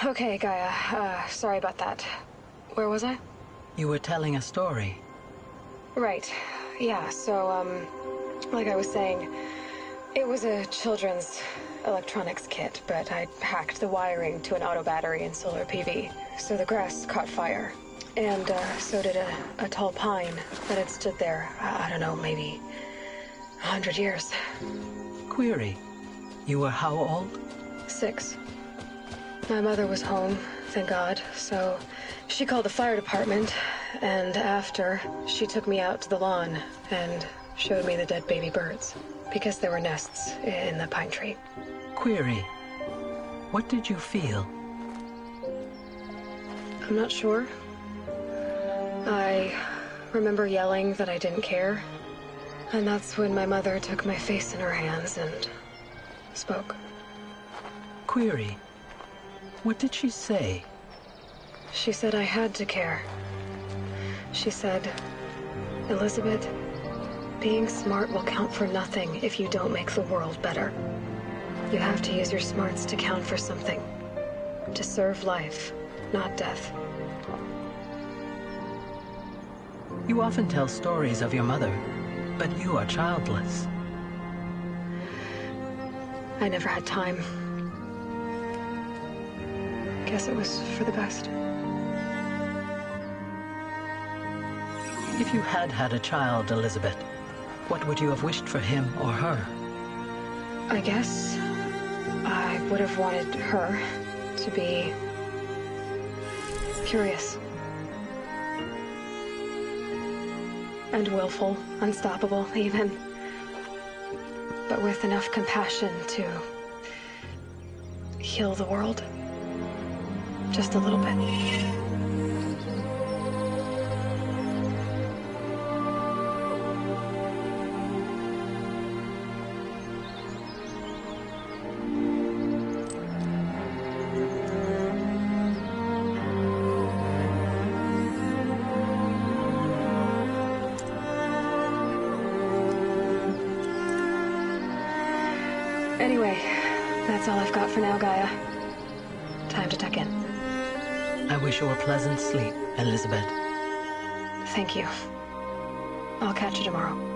Okay, Gaia. Sorry about that. Where was I? You were telling a story. Right. Yeah, so, like I was saying, it was a children's electronics kit, but I hacked the wiring to an auto battery and solar PV. So the grass caught fire. And, so did a tall pine that had stood there, I don't know, maybe 100 years. Query. You were how old? 6. My mother was home, thank God, so she called the fire department, and after, she took me out to the lawn and showed me the dead baby birds, because there were nests in the pine tree. Query. What did you feel? I'm not sure. I remember yelling that I didn't care, and that's when my mother took my face in her hands and spoke. Query. What did she say? She said I had to care. She said, Elizabeth, being smart will count for nothing if you don't make the world better. You have to use your smarts to count for something. To serve life, not death. You often tell stories of your mother, but you are childless. I never had time. Guess it was for the best. If you had had a child, Elizabeth, what would you have wished for him or her? I guess I would have wanted her to be curious. And willful, unstoppable, even. But with enough compassion to heal the world. Just a little bit. Anyway, that's all I've got for now, Gaia. Time to tuck in. I wish you a pleasant sleep, Elizabeth. Thank you. I'll catch you tomorrow.